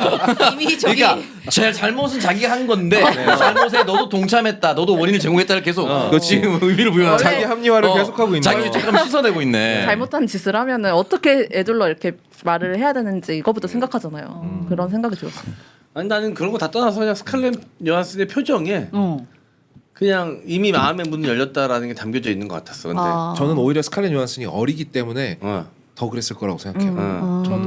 이미 저기 그러니까 제 잘못은 자기가 한 건데 잘못에 너도 동참했다. 너도 원인을 제공했다를 계속 지금 의미를 부여하는. 자기 합리화를 계속하고 있는 자기 거예요. 잠깐 씻어내고 있네. 잘못한 짓을 하면은 어떻게 애둘러 이렇게 말을 해야 되는지 이거부터 생각하잖아요. 그런 생각이 들었어요. 아니 나는 그런 거 다 떠나서 그냥 스칼렛 요한슨의 표정에 그냥 이미 마음의 문이 열렸다라는 게 담겨져 있는 것 같았어. 근데 저는 오히려 스칼렛 요한슨이 어리기 때문에 어. 더 그랬을 거라고 생각해요. 저도.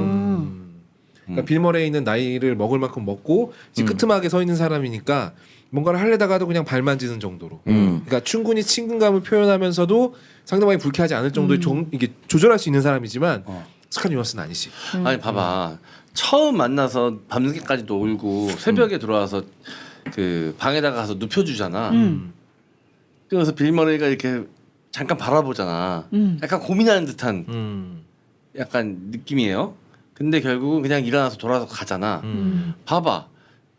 그러니까 빌 머레이는 나이를 먹을 만큼 먹고 이제 끄트막에 서 있는 사람이니까 뭔가를 하려다가도 그냥 발 만지는 정도로. 그러니까 충분히 친근감을 표현하면서도 상대방이 불쾌하지 않을 정도의 이게 조절할 수 있는 사람이지만 스칼렛 요한슨은 아니지. 아니 봐봐 처음 만나서 밤늦게까지 놀고 새벽에 들어와서 그 방에다가 가서 눕혀주잖아. 그래서 빌 머레이가 이렇게 잠깐 바라보잖아. 약간 고민하는 듯한 약간 느낌이에요. 근데 결국은 그냥 일어나서 돌아서 가잖아. 봐봐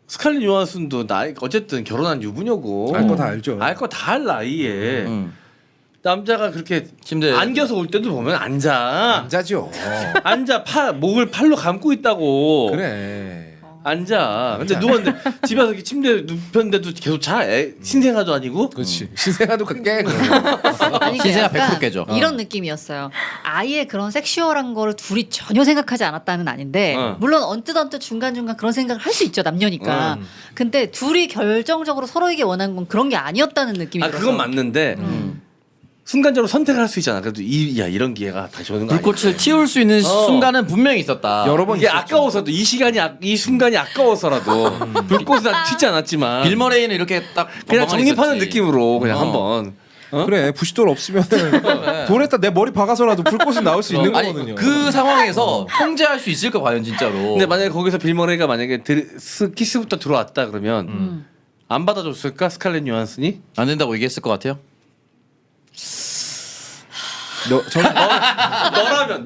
스칼렛 요한슨도 나이 어쨌든 결혼한 유부녀고 알 거 다 알죠. 알 거 다 할 나이에 남자가 그렇게 침대 안겨서 올 때도 보면 앉아. 남자죠. 앉아 목을 팔로 감고 있다고. 그래. 앉아. 근데 누웠는데 집에서 이렇게 침대에 눕혔는데도 계속 자. 신생아도 아니고. 그렇지. 신생아도 깨. 아니 이게 신세가 약간 100% 깨져. 이런 느낌이었어요. 아예 그런 섹슈얼한 거를 둘이 전혀 생각하지 않았다는 아닌데 물론 언뜻 중간중간 그런 생각을 할 수 있죠 남녀니까. 근데 둘이 결정적으로 서로에게 원한 건 그런 게 아니었다는 느낌이 들어서. 그건 맞는데 순간적으로 선택을 할 수 있잖아. 그래도 이런 기회가 다시 오는 거 아니야? 불꽃을 틔울 수 있는 순간은 분명히 있었다. 여러 번 이게 있었죠. 아까워서도 이 순간이 아까워서라도 불꽃은 아직 튀지 않았지만 빌 머레이는 이렇게 딱 그냥 정립하는 있었지. 느낌으로 그냥 한번. 그래 부싯돌 없으면 돌에다 내 머리 박아서라도 불꽃은 나올 수 있는 아니 거거든요. 그 상황에서 통제할 수 있을까 과연 진짜로. 근데 만약에 거기서 빌 머레이가 만약에 키스부터 들어왔다 그러면 안 받아줬을까 스칼렛 요한슨이? 안 된다고 얘기했을 것 같아요. 너라면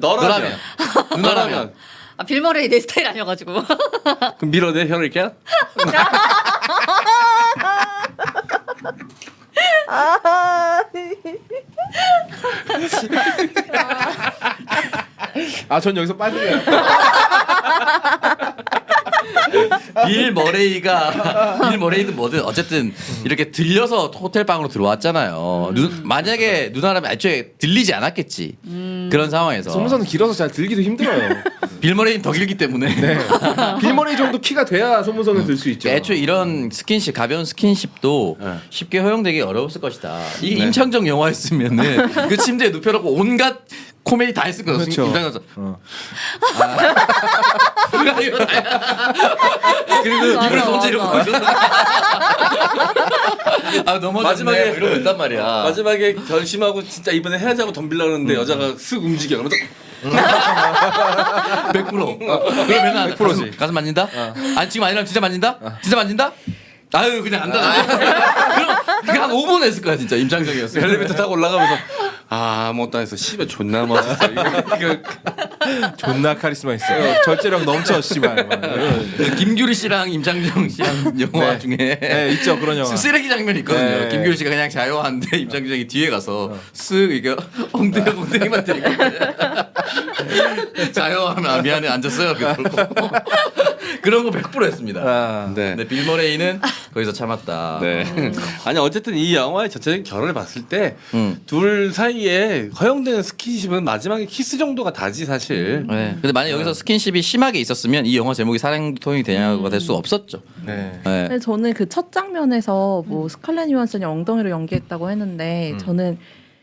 누나라면. 아, 빌 머레이 내 스타일 아니어가지고. 그럼 밀어내 혀를 이렇게? 전 여기서 빠질래요. 빌 머레이든 뭐든 어쨌든 이렇게 들려서 호텔 방으로 들어왔잖아요. 만약에 누나라면 애초에 들리지 않았겠지. 그런 상황에서 소문서는 길어서 잘 들기도 힘들어요. 빌 머레이는 더 길기 때문에 빌 머레이 정도 키가 돼야 소문서는 들 수 있죠. 애초에 이런 스킨십 가벼운 스킨십도 쉽게 허용되기 어려웠을 것이다. 이게 임창정 영화였으면은 그 침대에 눕혀놓고 온갖 코미디 다 했을 거예요. 그렇죠. 임창정 그리고 입을 손질 이러고 넘어졌네 마지막에 뭐 이러고 있단 말이야. 마지막에 결심하고 진짜 이번에 해야지하고 덤빌라 그러는데 여자가 쓱 움직여. 그러면 100%. 그러면 100%지. 가슴 만진다? 아니 지금 아니라면 진짜 만진다? 진짜 만진다? 아유 그냥 안다. 그럼 그게 한 5분 했을 거야 진짜 임창정이었어. 엘리베이터 타고 올라가면서 아무것도 안 했어. 씨발 존나 멋있어. 이거 존나 카리스마 있어요. 절제력 넘쳐 씨발. 그 김규리 씨랑 임창정 씨랑 영화 중에 네 있죠 그런 영화. 쓰레기 장면이 있거든요. 네. 김규리 씨가 그냥 자유한데 임창정이 뒤에 가서 쓱 이게 엉덩이만 때리고 자유하면 미안해 앉았어요. 그런 거 100% 했습니다. 네. 근데 빌 머레이는 거기서 참았다. 네. 아니 어쨌든 이 영화의 전체적인 결을 봤을 때 둘 사이에 허용되는 스킨십은 마지막에 키스 정도가 다지 사실. 네. 근데 만약 여기서 스킨십이 심하게 있었으면 이 영화 제목이 사랑통이 되냐가 될 수 없었죠. 네. 네. 근데 저는 그 첫 장면에서 뭐 스칼렛 요한슨이 엉덩이로 연기했다고 했는데 저는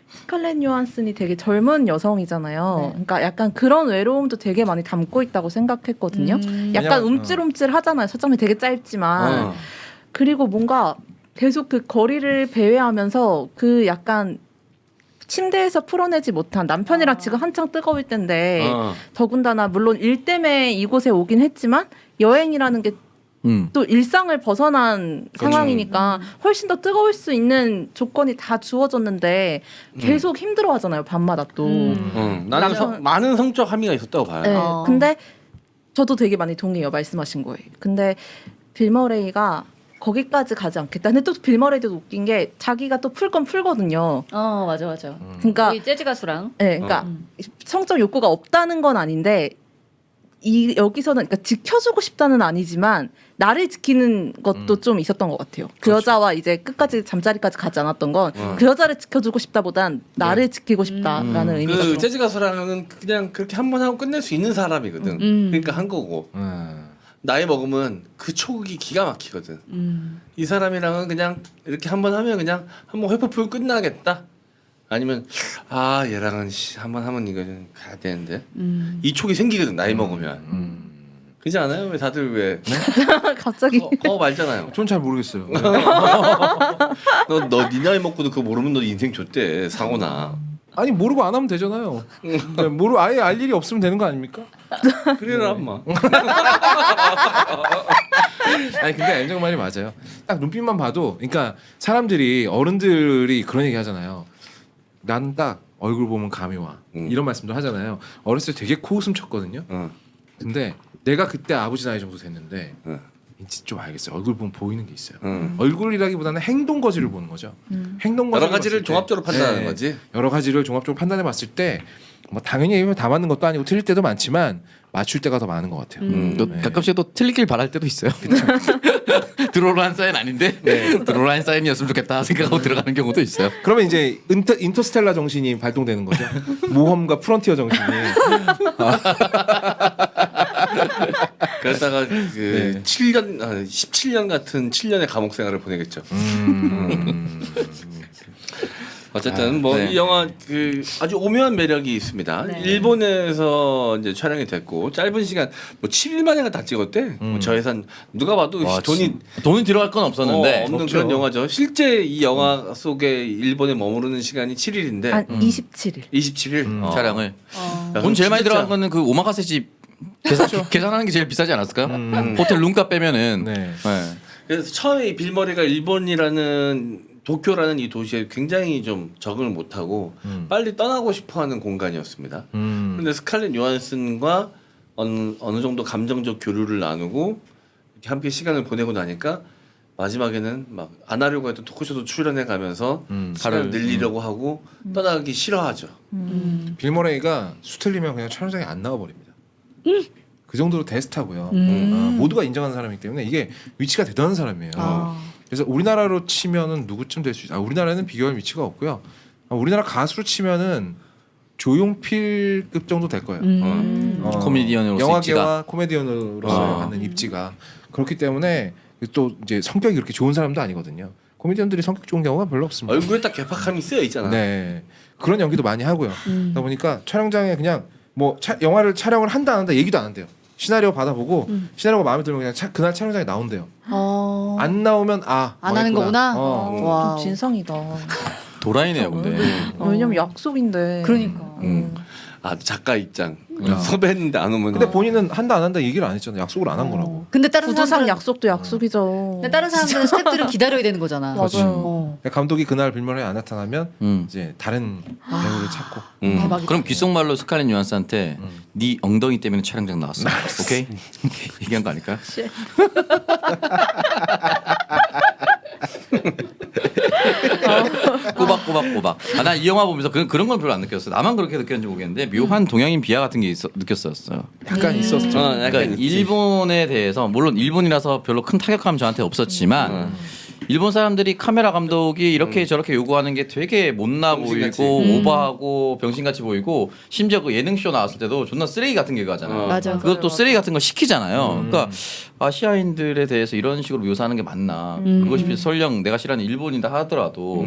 스칼렛 요한슨이 되게 젊은 여성이잖아요. 그러니까 약간 그런 외로움도 되게 많이 담고 있다고 생각했거든요. 약간 왜냐면, 움찔움찔 하잖아요. 첫 장면이 되게 짧지만. 그리고 뭔가 계속 그 거리를 배회하면서 그 약간 침대에서 풀어내지 못한 남편이랑 지금 한창 뜨거울 텐데 더군다나 물론 일 때문에 이곳에 오긴 했지만 여행이라는 게 또 일상을 벗어난 상황이니까 훨씬 더 뜨거울 수 있는 조건이 다 주어졌는데 계속 힘들어하잖아요 밤마다 또. 나는 남편- 많은 성적 함의가 있었다고 봐요. 네. 어. 근데 저도 되게 많이 동의해요 말씀하신 거에. 근데 빌 머레이가 거기까지 가지 않겠다. 근데 또 빌 머레이도 웃긴 게 자기가 또 풀 건 풀거든요. 맞아. 그러니까 거기 재즈 가수랑. 네, 그러니까 성적 욕구가 없다는 건 아닌데 여기서는 그러니까 지켜주고 싶다는 아니지만 나를 지키는 것도 좀 있었던 것 같아요. 그 여자와 이제 끝까지 잠자리까지 가지 않았던 건 그 여자를 지켜주고 싶다보단 나를 지키고 싶다라는 의미가 그 좀. 재즈 가수랑은 그냥 그렇게 한 번 하고 끝낼 수 있는 사람이거든. 그러니까 한 거고 나이 먹으면 그 촉이 기가 막히거든. 이 사람이랑은 그냥 이렇게 한 번 하면 그냥 한번 회포 풀고 끝나겠다. 아니면 얘랑은 한 번 하면 이거 좀 가야 되는데 이 촉이 생기거든 나이 먹으면. 그렇지 않아요? 왜 다들 왜 갑자기 말잖아요. 전 잘 모르겠어요. 네 나이 먹고도 그거 모르면 너 인생 줬대 사고나. 아니 모르고 안 하면 되잖아요. 네, 모르 아예 알 일이 없으면 되는 거 아닙니까? 그래라 엄마. 아니 근데 안정 말이 맞아요. 딱 눈빛만 봐도 그러니까 사람들이 어른들이 그런 얘기 하잖아요. 난 딱 얼굴 보면 감이 와. 이런 말씀도 하잖아요. 어렸을 때 되게 코웃음 쳤거든요. 근데 내가 그때 아버지 나이 정도 됐는데 왠지 좀 알겠어요. 얼굴 보면 보이는 게 있어요. 얼굴이라기보다는 행동 거지를 보는 거죠. 행동 거지 여러 가지를 종합적으로 판단하는 거지. 여러 가지를 종합적으로 판단해 봤을 때 뭐 당연히 다 맞는 것도 아니고 틀릴 때도 많지만 맞출 때가 더 많은 것 같아요. 또 네. 가끔씩 또 틀리길 바랄 때도 있어요. 드로우한 사인 아닌데 드로우한 사인이었으면 좋겠다 생각하고 들어가는 경우도 있어요. 그러면 이제 인터스텔라 정신이 발동되는 거죠. 모험과 프론티어 정신이. 그러다가 그 네. 17년 같은 7년의 감옥 생활을 보내겠죠. 어쨌든 뭐 이 네. 영화 그 아주 오묘한 매력이 있습니다. 네. 일본에서 이제 촬영이 됐고 짧은 시간 뭐 7일 만에 다 찍었대. 뭐 저예산 누가 봐도 돈이 들어갈 건 없었는데 없는 없죠. 그런 영화죠. 실제 이 영화 속에 일본에 머무르는 시간이 7일인데 한 27일. 27일 촬영을 야, 돈 제일 많이 진짜 들어간 거는 그 오마카세 집 계산하는 게 제일 비싸지 않았을까요? 호텔 룸값 빼면은 네. 네. 그래서 처음에 이 빌 머리가 일본이라는 도쿄라는 이 도시에 굉장히 좀 적응을 못하고 빨리 떠나고 싶어하는 공간이었습니다. 그런데 스칼렛 요한슨과 어느 정도 감정적 교류를 나누고 이렇게 함께 시간을 보내고 나니까 마지막에는 막 안 하려고 했던 토크쇼도 출연해 가면서 시간을 늘리려고 하고 떠나기 싫어하죠. 빌 머레이가 수틀리면 그냥 촬영장에 안 나와 버립니다. 그 정도로 데스타고요. 모두가 인정하는 사람이기 때문에 이게 위치가 대단한 사람이에요. 그래서 우리나라로 치면은 누구쯤 될 수 있어? 우리나라는 비교할 위치가 없고요. 우리나라 가수로 치면은 조용필급 정도 될 거예요. 코미디언으로서 영화계와 코미디언으로서 아. 갖는 입지가 그렇기 때문에 또 이제 성격이 그렇게 좋은 사람도 아니거든요. 코미디언들이 성격 좋은 경우가 별로 없습니다. 얼굴에 딱 개팍함이 쓰여 있잖아. 네, 그런 연기도 많이 하고요. 그러다 보니까 촬영장에 그냥 뭐 영화를 촬영을 한다 안 한다 얘기도 안 한대요. 시나리오 받아보고 시나리오가 마음에 들면 그냥 그날 촬영장에 나온대요. 안 나오면 안 하는 망했구나. 거구나? 어. 좀 진상이다. 도라이네요, 근데. 왜냐면 약속인데. 그러니까. 작가 입장. 섭외했는데 안 오면 근데 본인은 한다 안 한다 얘기를 안 했잖아요. 약속을 안 한 거라고. 근데 다른 구두상 사람들은 약속도 약속이죠. 근데 다른 사람들은 스태프들은 기다려야 되는 거잖아. 맞아요. 감독이 그날 빌머레이 안 나타나면 음. 이제 다른 배우를 찾고. 대박이다. 그럼 귓속말로 스칼렛 요한스한테 네 엉덩이 때문에 촬영장 나왔어. 오케이? 얘기한 거 아닐까요? 꼬박. 난 이 영화 보면서 그런 건 별로 안 느꼈어. 나만 그렇게 느꼈는지 모르겠는데 묘한 동양인 비하 같은 게 느꼈었어요. 약간 있었죠. 그러니까 일본에 대해서 물론 일본이라서 별로 큰 타격감은 저한테 없었지만 일본 사람들이 카메라 감독이 이렇게 저렇게 요구하는 게 되게 못나 병신같이. 보이고 오버하고 병신같이 보이고 심지어 그 예능쇼 나왔을 때도 존나 쓰레기 같은 게 가잖아요. 맞아. 그것도 쓰레기 같은 거 시키잖아요. 그러니까 아시아인들에 대해서 이런 식으로 묘사하는 게 맞나. 그것이 설령 내가 싫어하는 일본이다 하더라도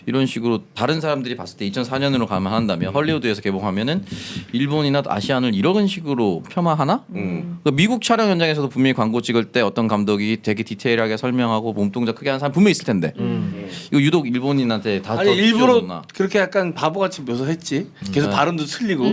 이런 식으로 다른 사람들이 봤을 때 2004년으로 가면 한다면 헐리우드에서 개봉하면은 일본이나 아시안을 이런 식으로 폄하하나? 그러니까 미국 촬영 현장에서도 분명히 광고 찍을 때 어떤 감독이 되게 디테일하게 설명하고 몸동작 크게 하는 사람 분명히 있을 텐데 이거 유독 일본인한테 다 아니 더 일부러 찢어졌나? 그렇게 약간 바보같이 묘사했지. 계속 네. 발음도 틀리고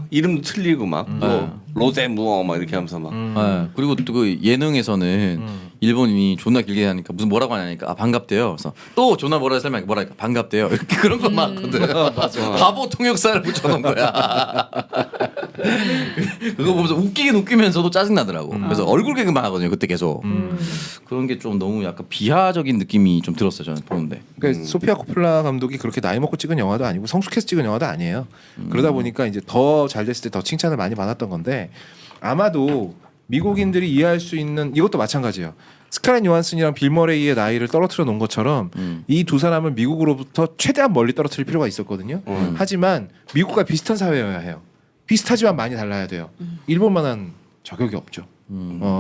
이름도 틀리고 막 네. 로제 무어 막 이렇게 하면서 막 네. 그리고 또 그 예능에서는 일본인이 존나 길게 하니까 무슨 뭐라고 하냐니까 반갑대요. 그래서 또 존나 뭐라 설명 뭐라니까 반갑대요. 이렇게 그런 거 많거든. 맞아. 바보 통역사를 붙여놓은 거야. 그거 보면서 웃기긴 웃기면서도 짜증 나더라고. 그래서 얼굴 개그만 하거든요. 그때 계속 그런 게 좀 너무 약간 비하적인 느낌이 좀 들었어요. 저는 보는데. 그러니까 소피아 코플라 감독이 그렇게 나이 먹고 찍은 영화도 아니고 성숙해서 찍은 영화도 아니에요. 그러다 보니까 이제 더 잘 됐을 때 더 칭찬을 많이 받았던 건데 아마도 미국인들이 이해할 수 있는 이것도 마찬가지예요. 스칼렛 요한슨이랑 빌 머레이의 나이를 떨어뜨려 놓은 것처럼 이 두 사람을 미국으로부터 최대한 멀리 떨어뜨릴 필요가 있었거든요. 하지만 미국과 비슷한 사회여야 해요. 비슷하지만 많이 달라야 돼요. 일본만한 저격이 없죠.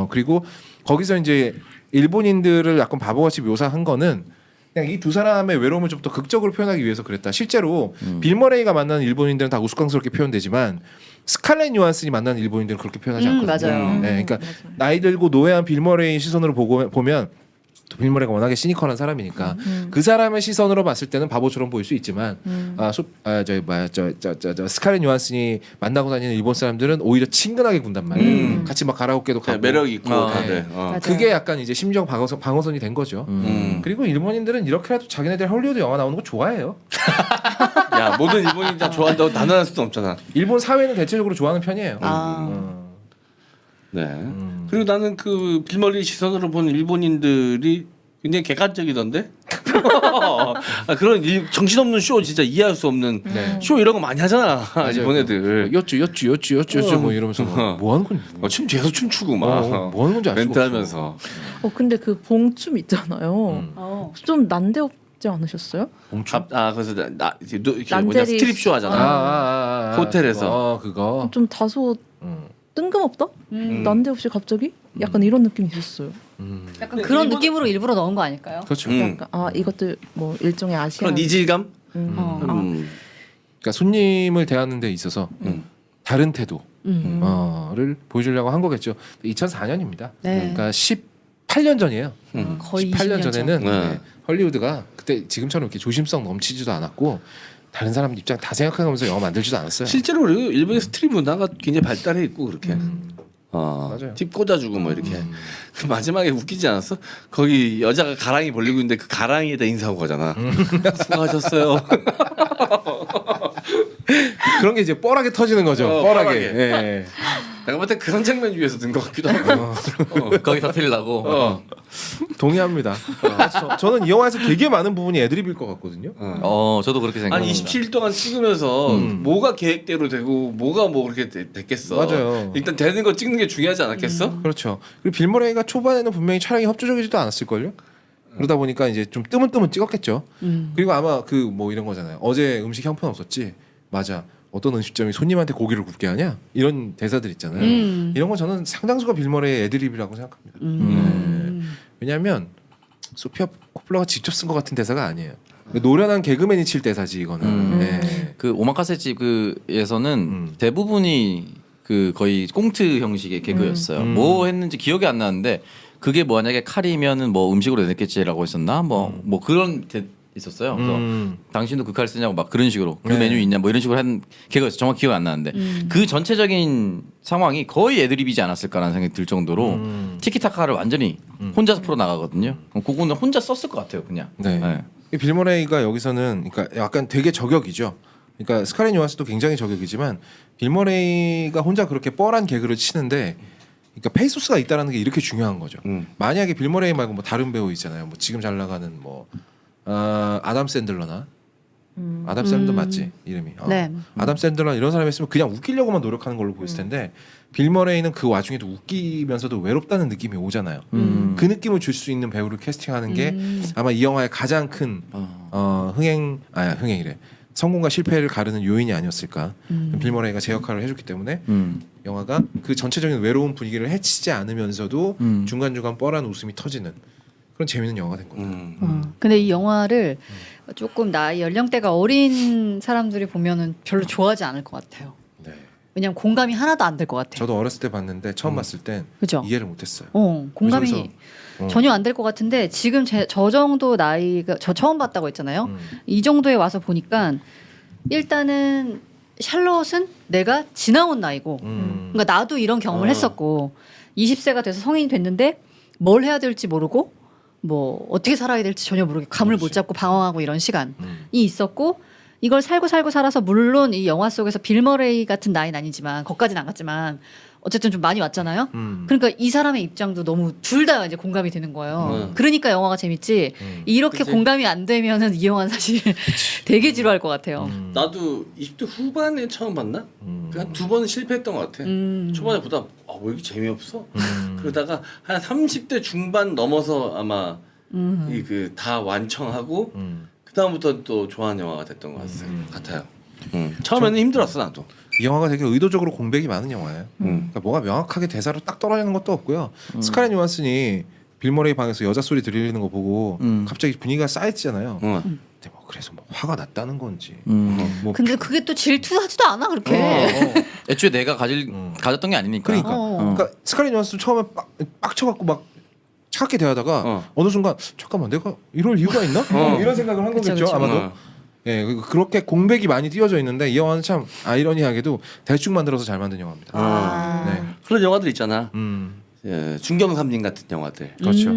그리고 거기서 이제 일본인들을 약간 바보같이 묘사한 거는 그냥 이 두 사람의 외로움을 좀 더 극적으로 표현하기 위해서 그랬다. 실제로 빌 머레이가 만나는 일본인들은 다 우스꽝스럽게 표현되지만 스칼렛 요한슨이 만나는 일본인들은 그렇게 표현하지 않거든요. 맞아요. 네, 그러니까 나이 들고 노예한 빌 머레이 시선으로 보면 또 빌 머레이가 워낙에 시니컬한 사람이니까 그 사람의 시선으로 봤을 때는 바보처럼 보일 수 있지만 스칼렛 요한슨이 만나고 다니는 일본 사람들은 오히려 친근하게 군단 말이에요. 같이 막 가라오케도 가고 매력 있고 아, 다들 맞아요. 그게 약간 이제 심정 방어선이 된 거죠. 그리고 일본인들은 이렇게라도 자기네들 헐리우드 영화 나오는 거 좋아해요. 야 모든 일본인 다 좋아한다고 단언할 수는 없잖아. 일본 사회는 대체적으로 좋아하는 편이에요. 네. 그리고 나는 그 빌머리 시선으로 본 일본인들이 굉장히 객관적이던데. 그런 정신없는 쇼 진짜 이해할 수 없는 네. 쇼 이런 거 많이 하잖아. 일본 애들. 여쭈 뭐 이러면서 뭐 하는 건지 춤 계속 춤추고 막 뭐 하는 건지 알 수가 멘트 없어. 하면서. 근데 그 봉춤 있잖아요. 좀 난데없지 않으셨어요? 봉춤? 그래서 뭐냐 란제리 스트립 쇼 하잖아. 호텔에서. 그거 좀 다소 뜬금없다? 음. 난데없이 갑자기? 약간 이런 느낌이 있었어요. 약간 그런 느낌으로 일부러 넣은 거 아닐까요? 그렇죠. 약간 이것도 뭐 일종의 아시아. 그런 이질감. 어. 그러니까 손님을 대하는 데 있어서 다른 태도를 보여주려고 한 거겠죠. 2004년입니다. 네. 그러니까 18년 전이에요. 거의 18년 20년 전. 전에는 네. 헐리우드가 그때 지금처럼 이렇게 조심성 넘치지도 않았고 다른 사람 입장 다 생각하면서 영화 만들지도 않았어요. 실제로 그리고 일본의 스트립 문화가 굉장히 발달해 있고 그렇게. 맞아요. 팁 꽂아주고 뭐 이렇게. 그 마지막에 웃기지 않았어? 거기 여자가 가랑이 벌리고 있는데 그 가랑이에다 인사하고 가잖아. 수고하셨어요. 그런 게 이제 뻔하게 터지는 거죠. 뻔하게. 예. 내가 볼 때 그런 장면 위해서 든 것 같기도 하고. 거기 터뜨리려고. 동의합니다. 저는 이 영화에서 되게 많은 부분이 애드립일 것 같거든요. 저도 그렇게 생각합니다. 아니 27일 동안 찍으면서 뭐가 계획대로 되고 뭐가 뭐 그렇게 됐겠어. 맞아요. 일단 되는 거 찍는 게 중요하지 않았겠어? 그렇죠. 그리고 빌 머레이가 초반에는 분명히 촬영이 협조적이지도 않았을걸요. 그러다 보니까 이제 좀 뜨문뜨문 찍었겠죠. 그리고 아마 그 뭐 이런 거잖아요. 어제 음식 형편 없었지. 맞아. 어떤 음식점이 손님한테 고기를 굽게 하냐? 이런 대사들 있잖아요. 이런 건 저는 상당수가 빌 머레이의 애드립이라고 생각합니다. 네. 왜냐하면 소피아 코플라가 직접 쓴 것 같은 대사가 아니에요. 노련한 개그맨이 칠 대사지 이거는. 네. 그 오마카세 집에서는 대부분이 그 거의 꽁트 형식의 개그였어요. 뭐 했는지 기억이 안 나는데 그게 만약에 칼이면은 뭐 음식으로 내냈겠지라고 했었나? 뭐 그런 있었어요. 그래서 당신도 그 칼 쓰냐고 막 그런 식으로 그 네. 메뉴 있냐 뭐 이런 식으로 한 개그였어요. 정확히 기억 안 나는데 그 전체적인 상황이 거의 애드립이지 않았을까라는 생각이 들 정도로 티키타카를 완전히 혼자서 풀어 나가거든요. 그거는 혼자 썼을 것 같아요, 그냥. 네. 네. 이 빌 머레이가 여기서는 그러니까 약간 되게 저격이죠. 그러니까 스칼렛 요한슨도 굉장히 저격이지만 빌 머레이가 혼자 그렇게 뻘한 개그를 치는데 그러니까 페이소스가 있다라는 게 이렇게 중요한 거죠. 만약에 빌 머레이 말고 뭐 다른 배우 있잖아요. 뭐 지금 잘 나가는 뭐 아담 샌들러나 아담 샌들러 맞지 이름이? 네. 아담 샌들러 이런 사람이 있으면 그냥 웃기려고만 노력하는 걸로 보였을 텐데 빌 머레이는 그 와중에도 웃기면서도 외롭다는 느낌이 오잖아요. 그 느낌을 줄 수 있는 배우를 캐스팅하는 게 아마 이 영화의 가장 큰 흥행이래. 성공과 실패를 가르는 요인이 아니었을까. 빌 머레이가 제 역할을 해줬기 때문에 영화가 그 전체적인 외로운 분위기를 해치지 않으면서도 중간중간 뻘한 웃음이 터지는 그런 재밌는 영화가 된 겁니다. 근데 이 영화를 조금 나이 연령대가 어린 사람들이 보면은 별로 좋아하지 않을 것 같아요. 네. 왜냐면 공감이 하나도 안 될 것 같아요. 저도 어렸을 때 봤는데 처음 봤을 땐 그죠? 이해를 못했어요. 공감이 그래서, 전혀 안 될 것 같은데 지금 저 정도 나이가 저 처음 봤다고 했잖아요. 이 정도에 와서 보니까 일단은 샬롯은 내가 지나온 나이고 그러니까 나도 이런 경험을 했었고 20세가 돼서 성인이 됐는데 뭘 해야 될지 모르고 뭐 어떻게 살아야 될지 전혀 모르게 감을 못 잡고 방황하고 이런 시간이 있었고 이걸 살고 살아서 물론 이 영화 속에서 빌 머레이 같은 나이는 아니지만 거기까지는 안 갔지만 어쨌든 좀 많이 왔잖아요. 그러니까 이 사람의 입장도 너무 둘 다 이제 공감이 되는 거예요. 그러니까 영화가 재밌지. 이렇게 그치. 공감이 안 되면은 이 영화는 사실 되게 지루할 것 같아요. 나도 20대 후반에 처음 봤나? 한 두 번 실패했던 것 같아. 초반에 보다 왜 이렇게 재미없어? 그러다가 한 30대 중반 넘어서 아마 이 그 다 완청하고 그 다음부터 또 좋아하는 영화가 됐던 것 같아요. 처음에는 힘들었어 나도. 이 영화가 되게 의도적으로 공백이 많은 영화예요. 그러니까 뭐가 명확하게 대사로 딱 떨어지는 것도 없고요. 스칼렛 요한슨이 빌 머레이 방에서 여자 소리 들리는 거 보고 갑자기 분위기가 쌓였잖아요. 근데 뭐 그래서 뭐 화가 났다는 건지. 뭐 근데 그게 또 질투하지도 않아 그렇게. 애초에 내가 가졌던 게 아니니까. 그러니까. 어. 그러니까 스칼렛 요한슨 처음에 빡쳐갖고 막 차갑게 대하다가 어느 순간 잠깐만 내가 이럴 이유가 있나? 이런 생각을 한 그쵸, 거겠죠 그쵸. 아마도. 예, 그렇게 공백이 많이 띄어져 있는데 이 영화는 참 아이러니하게도 대충 만들어서 잘 만든 영화입니다. 네. 그런 영화들 있잖아. 음, 예, 중경삼림 같은 영화들. 그렇죠.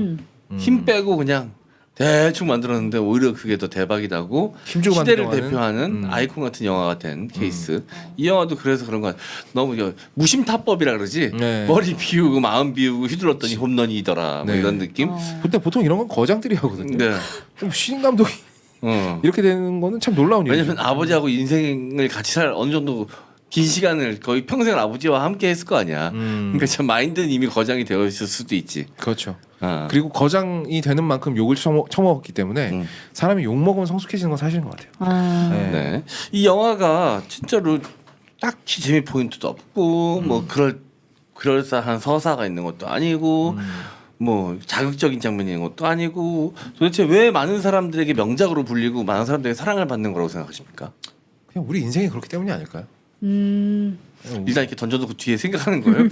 힘 빼고 그냥 대충 만들었는데 오히려 그게 더 대박이 나고 힘주고 시대를 만든 영화는, 대표하는 아이콘 같은 영화가 된 케이스. 이 영화도 그래서 그런 거 같아. 너무 무심타법이라 그러지. 네. 머리 비우고 마음 비우고 휘둘렀더니 홈런이더라. 뭐 네. 이런 느낌. 근데 보통 이런 건 거장들이 하거든요. 네. 좀 신인 감독이 이렇게 되는 거는 참 놀라운 일이죠. 왜냐면 아버지하고 인생을 같이 살 어느 정도 긴 시간을 거의 평생을 아버지와 함께 했을 거 아니야. 그러니까 참 마인드는 이미 거장이 되어 있을 수도 있지. 그렇죠. 어. 그리고 거장이 되는 만큼 욕을 처먹었기 때문에 사람이 욕 먹으면 성숙해지는 건 사실인 것 같아요. 네. 네. 이 영화가 진짜로 딱히 재미 포인트도 없고 뭐 그럴싸한 서사가 있는 것도 아니고 뭐 자극적인 장면이 있는 것도 아니고 도대체 왜 많은 사람들에게 명작으로 불리고 많은 사람들에게 사랑을 받는 거라고 생각하십니까? 그냥 우리 인생이 그렇기 때문이 아닐까요? 일단 이렇게 던져놓고 뒤에 생각하는 거예요.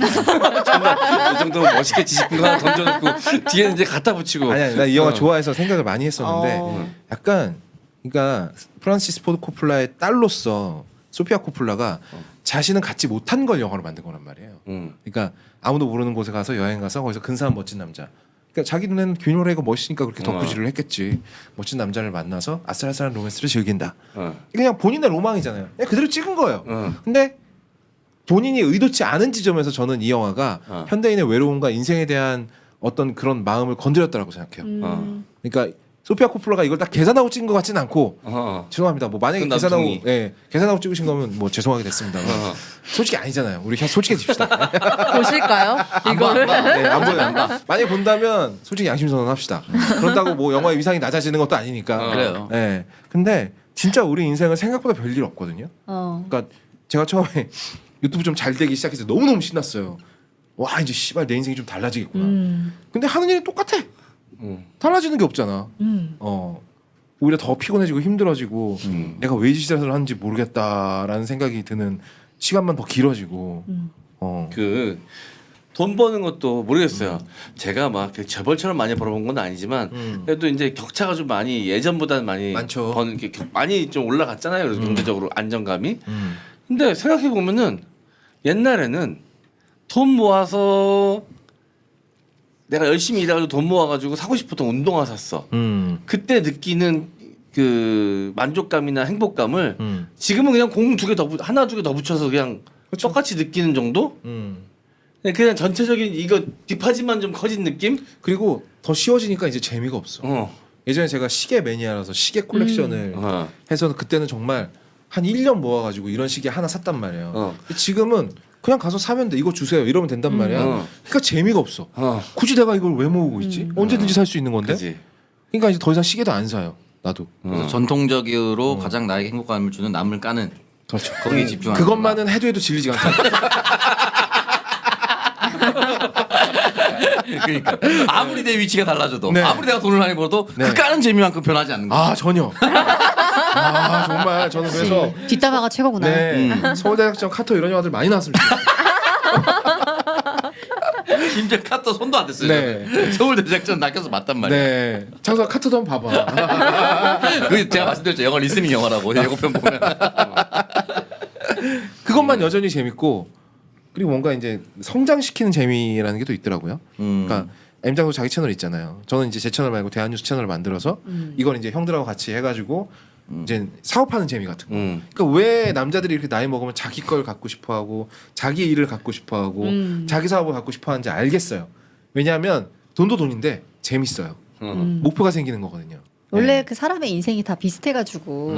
정말 이 정도 멋있게 지식분 하나 던져놓고 뒤에 이제 갖다 붙이고. 아니 나 이 영화 좋아해서 생각을 많이 했었는데 어. 약간 그러니까 프란시스 포드 코플라의 딸로서 소피아 코플라가 자신은 갖지 못한 걸 영화로 만든 거란 말이에요. 그러니까 아무도 모르는 곳에 가서 여행 가서 거기서 근사한 멋진 남자. 그러니까 자기 눈에는 균열애가 멋있으니까 그렇게 덕후질을 했겠지. 멋진 남자를 만나서 아슬아슬한 로맨스를 즐긴다. 그냥 본인의 로망이잖아요. 그냥 그대로 찍은 거예요. 근데 본인이 의도치 않은 지점에서 저는 이 영화가 현대인의 외로움과 인생에 대한 어떤 그런 마음을 건드렸다고 생각해요. 그러니까 소피아 코플라가 이걸 딱 계산하고 찍은 것 같지는 않고 죄송합니다. 뭐 만약에 그건 계산하고 남성이. 계산하고 찍으신 거면 뭐 죄송하게 됐습니다. 솔직히 아니잖아요. 우리 그냥 솔직해집시다. 보실까요? 이거를 네, 안 보여요. 만약에 본다면 솔직히 양심 선언합시다. 그런다고 뭐 영화의 위상이 낮아지는 것도 아니니까. 그래요. 네. 근데 진짜 우리 인생은 생각보다 별일 없거든요. 어. 그러니까 제가 처음에 유튜브 좀 잘 되기 시작해서 너무너무 신났어요. 와 이제 씨발 내 인생이 좀 달라지겠구나. 근데 하는 일이 똑같아. 달라지는 게 없잖아. 오히려 더 피곤해지고 힘들어지고 내가 왜 이 짓을 하는지 모르겠다라는 생각이 드는 시간만 더 길어지고. 그 돈 버는 것도 모르겠어요. 제가 막 재벌처럼 많이 벌어본 건 아니지만 그래도 이제 격차가 좀 많이 예전보다는 많이 많죠. 버는 게 많이 좀 올라갔잖아요. 그래서 경제적으로 안정감이. 근데 생각해 보면은 옛날에는 돈 모아서 내가 열심히 일해가지고 돈 모아가지고 사고 싶었던 운동화 샀어. 그때 느끼는 그 만족감이나 행복감을 지금은 그냥 공 두 개 더 하나 두 개 더 붙여서 그냥 똑같이 느끼는 정도? 그냥 전체적인 이거 뒷파지만 좀 커진 느낌? 그리고 더 쉬워지니까 이제 재미가 없어. 예전에 제가 시계 매니아라서 시계 콜렉션을 해서 그때는 정말 한 1년 모아가지고 이런 시계 하나 샀단 말이에요. 지금은 그냥 가서 사면 돼. 이거 주세요. 이러면 된단 말이야. 그러니까 재미가 없어. 굳이 내가 이걸 왜 모으고 있지? 언제든지 살 수 있는 건데. 그치? 그러니까 이제 더 이상 시계도 안 사요. 나도. 그래서 전통적으로 가장 나에게 행복감을 주는 남을 까는 그렇죠. 거기에 집중하는 그것만은 해도 질리지가 않다. 그러니까 아무리 내 위치가 달라져도 네. 아무리 내가 돈을 많이 벌어도 네. 그 까는 재미만큼 변하지 않는 거야. 아 전혀. 아 정말 저는 그래서 뒷담화가 최고구나. 네 서울대학교 카터 이런 영화들 많이 나왔으면 좋겠어요. 심지어 카터 손도 안 댔어요. 네. 저는. 서울대 제작전 낚여서 봤단 말이야. 네. 창수가 카터도 한번 봐봐. 그 제가 말씀드렸죠. 영화 리스닝 영화라고 예고편 보면. 그것만 여전히 재밌고 그리고 뭔가 이제 성장시키는 재미라는 게 또 있더라고요. 그러니까 M장도 자기 채널 있잖아요. 저는 이제 제 채널 말고 대한뉴스 채널을 만들어서 이걸 이제 형들하고 같이 해가지고 이제 사업하는 재미 같은 거. 그러니까 왜 남자들이 이렇게 나이 먹으면 자기 걸 갖고 싶어하고 자기 일을 갖고 싶어하고 자기 사업을 갖고 싶어하는지 알겠어요. 왜냐하면 돈도 돈인데 재밌어요. 목표가 생기는 거거든요. 원래 네. 그 사람의 인생이 다 비슷해가지고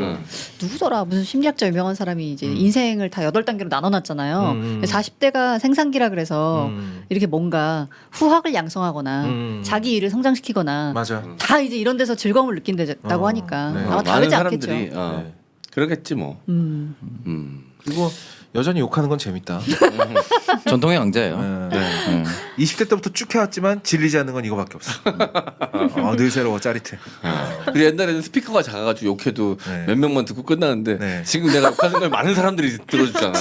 누구더라 무슨 심리학자 유명한 사람이 이제 인생을 다 8단계로 나눠놨잖아요. 40대가 생산기라 그래서 이렇게 뭔가 후학을 양성하거나 자기 일을 성장시키거나 맞아. 다 이제 이런 데서 즐거움을 느낀다고 하니까 네. 아마 많은 다르지 않겠죠. 사람들이 네. 그러겠지 뭐. 그리고 여전히 욕하는 건 재밌다. 전통의 강자예요. 네. 20대 때부터 쭉 해왔지만 질리지 않는 건 이거밖에 없어. 늘 새로워 짜릿해. 그리고 옛날에는 스피커가 작아가지고 욕해도 네. 몇 명만 듣고 끝나는데 네. 지금 내가 욕하는 걸 많은 사람들이 들어주잖아.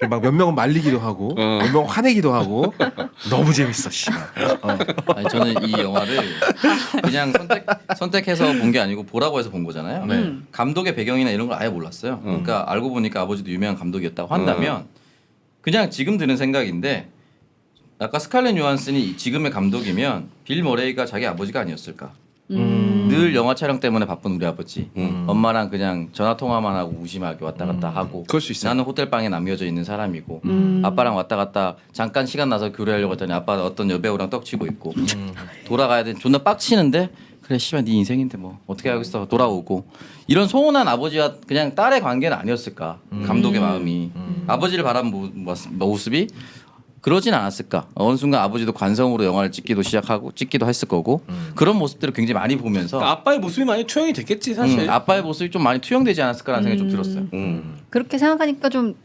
막 몇 명은 말리기도 하고 몇 명은 화내기도 하고 너무 재밌어. 씨발. 아니, 저는 이 영화를 그냥 선택해서 본 게 아니고 보라고 해서 본 거잖아요. 네. 감독의 배경이나 이런 걸 아예 몰랐어요. 그러니까 알고 보니까 아버지도 유명한 감독이었다고 한다면 그냥 지금 드는 생각인데 아까 스칼렛 요한슨이 지금의 감독이면 빌 머레이가 자기 아버지가 아니었을까? 늘 영화 촬영 때문에 바쁜 우리 아버지. 엄마랑 그냥 전화 통화만 하고 무심하게 왔다 갔다 하고. 그럴 수 있어요. 나는 호텔 방에 남겨져 있는 사람이고 아빠랑 왔다 갔다 잠깐 시간 나서 교류하려고 했더니 아빠가 어떤 여배우랑 떡치고 있고 돌아가야 돼. 존나 빡치는데 그래 씨발 네 인생인데 뭐 어떻게 하겠어 돌아오고 이런 소원한 아버지와 그냥 딸의 관계는 아니었을까 감독의 마음이 아버지를 바라본 모습이 그러진 않았을까 어느 순간 아버지도 관성으로 영화를 찍기도 했을 거고 그런 모습들을 굉장히 많이 보면서 그러니까 아빠의 모습이 많이 투영이 됐겠지 사실. 아빠의 모습이 좀 많이 투영되지 않았을까라는 생각이 좀 들었어요. 그렇게 생각하니까 좀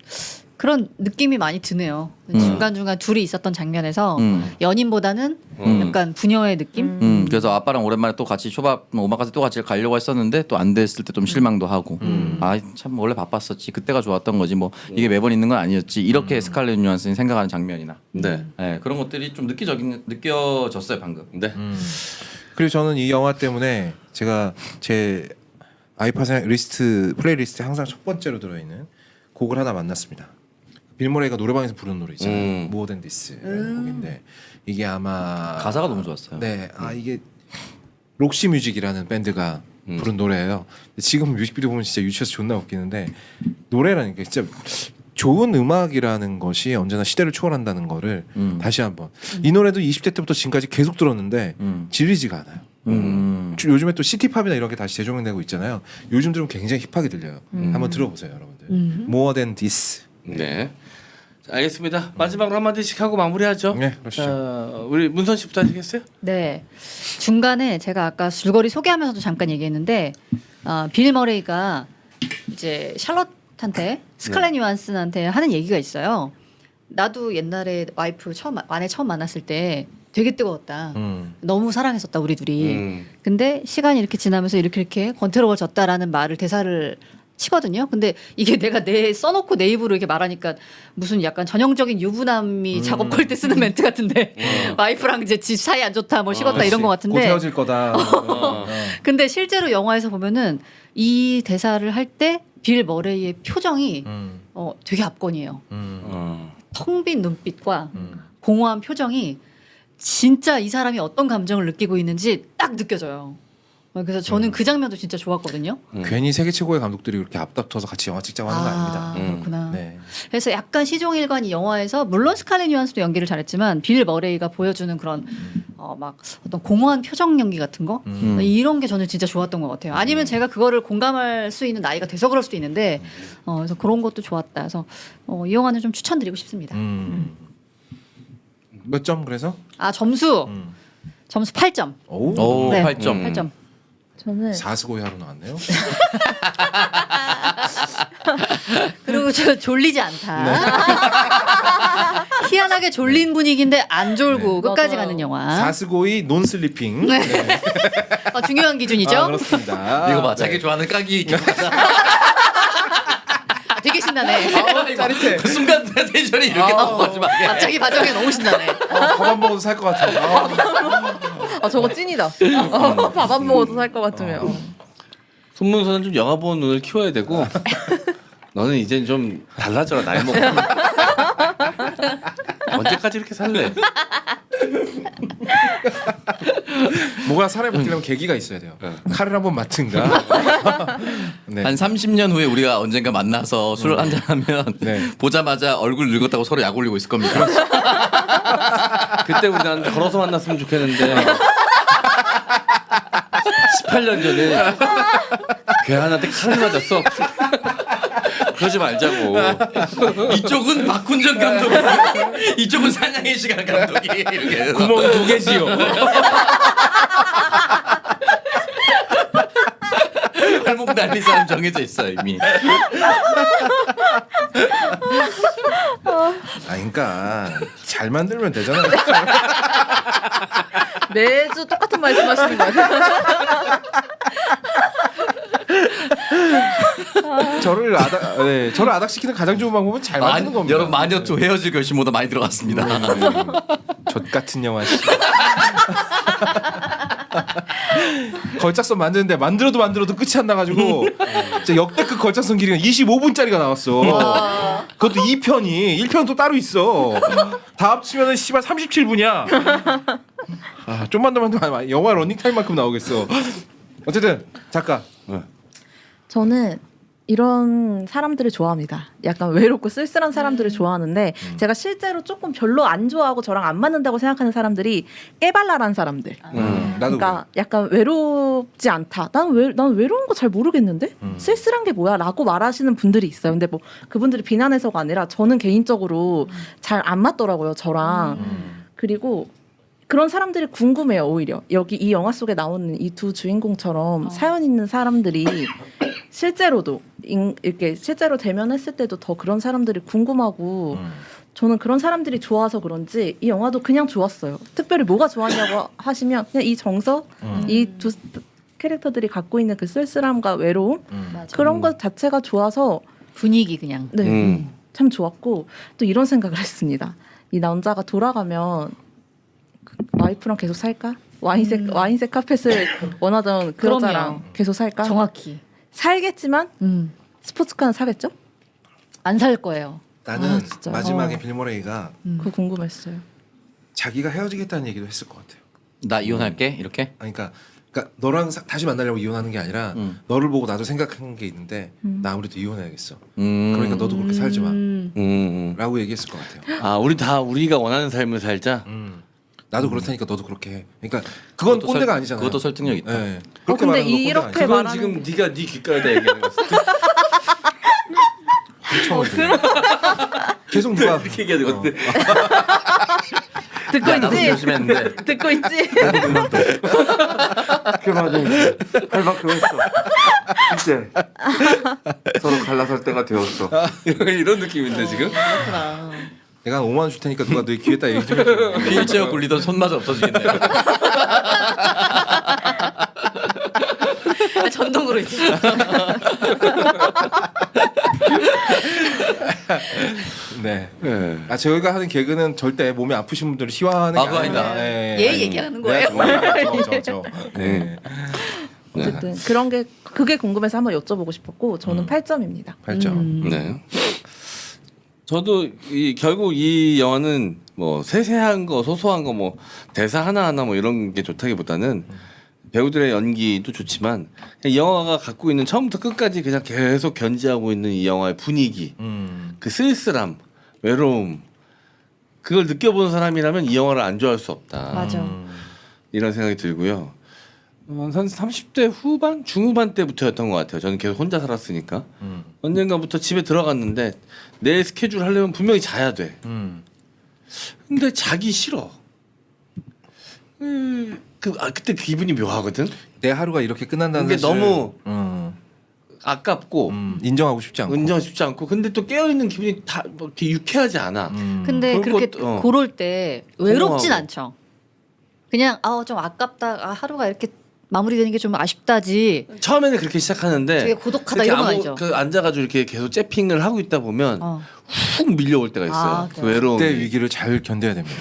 그런 느낌이 많이 드네요. 중간중간 둘이 있었던 장면에서 연인보다는 약간 부녀의 느낌? 그래서 아빠랑 오랜만에 또 같이 초밥 오마카세 또 같이 가려고 했었는데 또 안 됐을 때 좀 실망도 하고 아 참 원래 바빴었지 그때가 좋았던 거지 뭐 이게 매번 있는 건 아니었지 이렇게 스칼렛 요한슨이 생각하는 장면이나 네. 네, 그런 것들이 좀 느껴졌어요 방금. 네. 그리고 저는 이 영화 때문에 제가 제 아이팟 리스트 플레이리스트에 항상 첫 번째로 들어있는 곡을 하나 만났습니다. 빌 머레이가 노래방에서 부르는 노래 있잖아요. More Than This라는 곡인데 이게 아마 가사가 너무 좋았어요. 네, 이게 록시 뮤직이라는 밴드가 부른 노래예요. 근데 지금 뮤직비디오 보면 진짜 유치해서 존나 웃기는데 노래라니까 진짜 좋은 음악이라는 것이 언제나 시대를 초월한다는 거를 다시 한번 이 노래도 20대 때부터 지금까지 계속 들었는데 질리지가 않아요. 요즘에 또 시티팝이나 이런 게 다시 재조명되고 있잖아요. 요즘 들으면 굉장히 힙하게 들려요. 한번 들어보세요, 여러분들. More Than This. 네. 자, 알겠습니다. 마지막으로 한 마디씩 하고 마무리하죠. 네, 그러시죠. 자, 우리 문선 씨부터 하시겠어요? 네. 중간에 제가 아까 줄거리 소개하면서도 잠깐 얘기했는데 빌 머레이가 이제 샬롯한테 스칼렛 요한슨한테 하는 얘기가 있어요. 나도 옛날에 와이프 아내 처음 만났을 때 되게 뜨거웠다. 너무 사랑했었다 우리 둘이. 근데 시간이 이렇게 지나면서 이렇게 권태로워졌다라는 대사를 치거든요. 근데 이게 내가 써놓고 내 입으로 이렇게 말하니까 무슨 약간 전형적인 유부남이 작업 걸 때 쓰는 멘트 같은데 와이프랑 이제 집 사이 안 좋다 뭐 식었다 이런 거 곧 같은데 헤어질 거다. 근데 실제로 영화에서 보면은 이 대사를 할 때 빌 머레이의 표정이 되게 압권이에요. 텅 빈 눈빛과 공허한 표정이 진짜 이 사람이 어떤 감정을 느끼고 있는지 딱 느껴져요. 그래서 저는 그 장면도 진짜 좋았거든요. 괜히 세계 최고의 감독들이 그렇게 앞다퉈서 같이 영화 찍자고 하는 거 아닙니다. 그렇구나. 네. 그래서 약간 시종일관 이 영화에서 물론 스칼렛 요한슨도 연기를 잘했지만 빌 머레이가 보여주는 그런 막 어떤 공허한 표정 연기 같은 거 이런 게 저는 진짜 좋았던 것 같아요. 아니면 제가 그거를 공감할 수 있는 나이가 돼서 그럴 수도 있는데 그래서 그런 것도 좋았다. 그래서 이 영화는 좀 추천드리고 싶습니다. 몇 점 그래서? 점수 8점. 오. 오, 네, 8점. 8점. 저는 사스고이 하러 나왔네요. 그리고 저 졸리지 않다. 희한하게 졸린 분위기인데 안 졸고 끝까지 맞아요. 가는 영화. 사스고이 논 슬리핑. 네. 중요한 기준이죠. 그렇습니다. 이거 봐, 네. 자기 좋아하는 까기 되게 신나네. 짜릿해. 그 순간 텐션이 이렇게 나온 거지 막. 갑자기 바정이 너무 신나네. 밥 안 먹어도 살 것 같아. 저거 찐이다. 밥 안 먹어도 살 것 같으면. 손문선은 좀 영화 보는 눈을 키워야 되고 너는 이젠 좀 달라져라 나이 먹고. 언제까지 이렇게 살래? 뭐가 사람이 바뀌려면 계기가 있어야 돼요. 칼을 한번 맞든가. 네. 한 30년 후에 우리가 언젠가 만나서 술 한잔 하면 네. 보자마자 얼굴 늙었다고 서로 약 올리고 있을 겁니다. 그때 우리 나한테 걸어서 만났으면 좋겠는데 18년 전에 괴한한테 칼을 맞았어. 그러지 말자고. 이쪽은 박훈정 감독이, 이쪽은 사냥의 시간 감독이 이렇게 구멍이 2개지요. 발목 날릴 사람 정해져 있어 이미. 그러니까 잘 만들면 되잖아요. 매주 똑같은 말씀하시는 거 같아요. 저를 아닥시키는 가장 좋은 방법은 잘 만드는 겁니다. 여러분 마녀2 헤어질 결심보다 많이 들어갔습니다. 젖 같은 영화. 걸작선 만드는데 만들어도 끝이 안 나가지고 진짜 역대급 걸작선 길이가 25분짜리가 나왔어. 그것도 2편이 1편 또 따로 있어. 다 합치면은 씨발 37분이야. 아, 좀만 더 만들면 영화 러닝타임만큼 나오겠어. 어쨌든 작가. 저는 이런 사람들을 좋아합니다. 약간 외롭고 쓸쓸한 사람들을 좋아하는데 제가 실제로 조금 별로 안 좋아하고 저랑 안 맞는다고 생각하는 사람들이 깨발랄한 사람들. 나도 그러니까 약간 외롭지 않다. 난 외로운 거 잘 모르겠는데 쓸쓸한 게 뭐야?라고 말하시는 분들이 있어요. 근데 뭐 그분들이 비난해서가 아니라 저는 개인적으로 잘 안 맞더라고요. 저랑. 그리고 그런 사람들이 궁금해요. 오히려 여기 이 영화 속에 나오는 이 두 주인공처럼 사연 있는 사람들이 실제로도 이렇게 실제로 대면했을 때도 더 그런 사람들이 궁금하고 저는 그런 사람들이 좋아서 그런지 이 영화도 그냥 좋았어요. 특별히 뭐가 좋았냐고 하시면 그냥 이 정서, 이 두 캐릭터들이 갖고 있는 그 쓸쓸함과 외로움 맞아. 그런 것 자체가 좋아서 분위기 그냥. 네, 참 좋았고 또 이런 생각을 했습니다. 이 남자가 돌아가면 와이프랑 계속 살까? 와인색 카펫을 원하던 그 그럼요. 여자랑 계속 살까? 정확히. 살겠지만 스포츠카는 사겠죠? 안 살 거예요. 나는 진짜. 마지막에 빌 머레이가 그거 궁금했어요. 자기가 헤어지겠다는 얘기도 했을 것 같아요. 나 이혼할게 이렇게. 아니, 그러니까 너랑 다시 만나려고 이혼하는 게 아니라 너를 보고 나도 생각한 게 있는데 나 아무래도 이혼해야겠어. 그러니까 너도 그렇게 살지 마. 라고 얘기했을 것 같아요. 아 우리가 원하는 삶을 살자. 나도 그렇다니까 너도 그렇게 해. 그러니까 그건 꼰대가 아니잖아요. 그것도 설득력 있다. 네. 근데 말하는 건 이렇게 꼰대가 그건 말하는 지금 네가 네 귓가에다 얘기하는 거지. 계속 누가 이렇게 얘기하는 건데. 듣고 나도 있지? 조심했는데. 듣고 있지? 그만해. 할 만큼 했어. 이제 서로 갈라설 때가 되었어. 이런 느낌인데 지금? 그렇구나. 내가 5만 원 줄 테니까 누가 너 귀에다 얘기 좀 해줘. 휠체어 굴리던 손마저 없어지겠네요. 전동으로 이제. 네. 네. 아 저희가 하는 개그는 절대 몸이 아프신 분들을 희화하는 아, 게 그거 아닙니다. 아니다. 얘 얘기하는 거예요? 저. 네. 어쨌든 그런 게 그게 궁금해서 한번 여쭤보고 싶었고 저는 8점입니다. 8점. 네. 저도 결국 이 영화는 뭐 세세한 거 소소한 거 뭐 대사 하나하나 뭐 이런 게 좋다기보다는 배우들의 연기도 좋지만 이 영화가 갖고 있는 처음부터 끝까지 그냥 계속 견지하고 있는 이 영화의 분위기, 그 쓸쓸함, 외로움 그걸 느껴본 사람이라면 이 영화를 안 좋아할 수 없다. 맞아. 이런 생각이 들고요. 한 30대 후반, 중후반 때부터였던 것 같아요. 저는 계속 혼자 살았으니까 언젠가부터 집에 들어갔는데 내 스케줄 하려면 분명히 자야 돼. 근데 자기 싫어. 그때 기분이 묘하거든. 내 하루가 이렇게 끝난다는 그게 사실을, 너무 아깝고 인정하고 싶지 않고. 인정하고 싶지 않고 근데 또 깨어있는 기분이 다 뭐 이렇게 유쾌하지 않아. 근데 그럴 그렇게 것- 고럴 때 외롭진 공허하고. 않죠. 그냥 좀 아깝다. 하루가 이렇게 마무리되는 게 좀 아쉽다지. 처음에는 그렇게 시작하는데 되게 고독하다 그렇게 이런 건 아니죠. 앉아가지고 이렇게 계속 째핑을 하고 있다 보면 훅 밀려올 때가 있어요. 아, 그 그래요? 외로움이. 그때 위기를 잘 견뎌야 됩니다.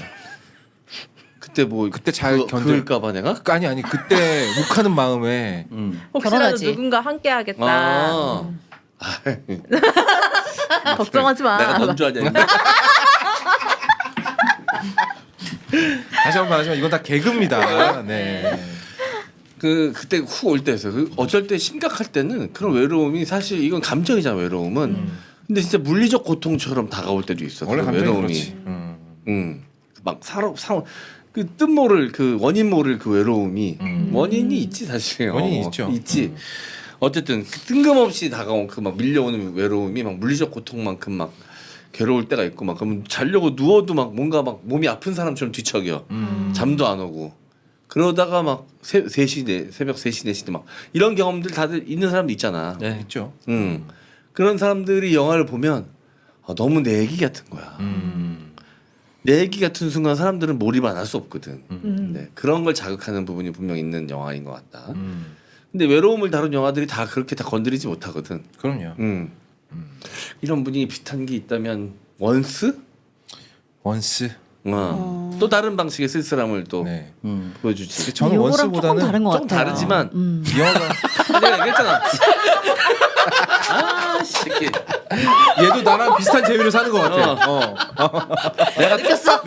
그때 뭐 그때 잘 견뎌. 그럴까봐 내가? 아니 그때 욱하는 마음에 혹시라도 결혼하지. 누군가 함께하겠다. 아, 걱정하지 마. 내가 던져하냐. 다시 한번 말하지만 이건 다 개그입니다. 네. 그때 훅 올 때였어요. 어쩔 때 심각할 때는 그런 외로움이 사실 이건 감정이잖아 외로움은. 근데 진짜 물리적 고통처럼 다가올 때도 있어. 원래 그 감정이 외로움이. 그렇지. 막 그 뜻 모를 그 원인 모를 그 외로움이 원인이 있지 사실. 원인이 있죠. 있지. 어쨌든 그 뜬금없이 다가온 그 막 밀려오는 외로움이 막 물리적 고통만큼 막 괴로울 때가 있고 막 그러면 자려고 누워도 막 뭔가 막 몸이 아픈 사람처럼 뒤척여. 잠도 안 오고. 그러다가 막 3시 새벽 3시 4시 막 이런 경험들 다들 있는 사람도 있잖아. 네. 있죠. 그런 사람들이 영화를 보면 너무 내 얘기 같은 거야. 내 얘기 같은 순간 사람들은 몰입 안 할 수 없거든. 네, 그런 걸 자극하는 부분이 분명 있는 영화인 것 같다. 근데 외로움을 다룬 영화들이 다 그렇게 다 건드리지 못하거든. 그럼요. 이런 분위기 비슷한 게 있다면 원스? 원스. 또 다른 방식의 쓸쓸함을 또 네. 보여주지. 저는 요거랑 조금 원스보다는 다른 것 좀 같아요. 다르지만 이 영화가 내가 얘기했잖아. 아, 새끼. 얘도 나랑 비슷한 재미로 사는 것 같아. 내가 느꼈어?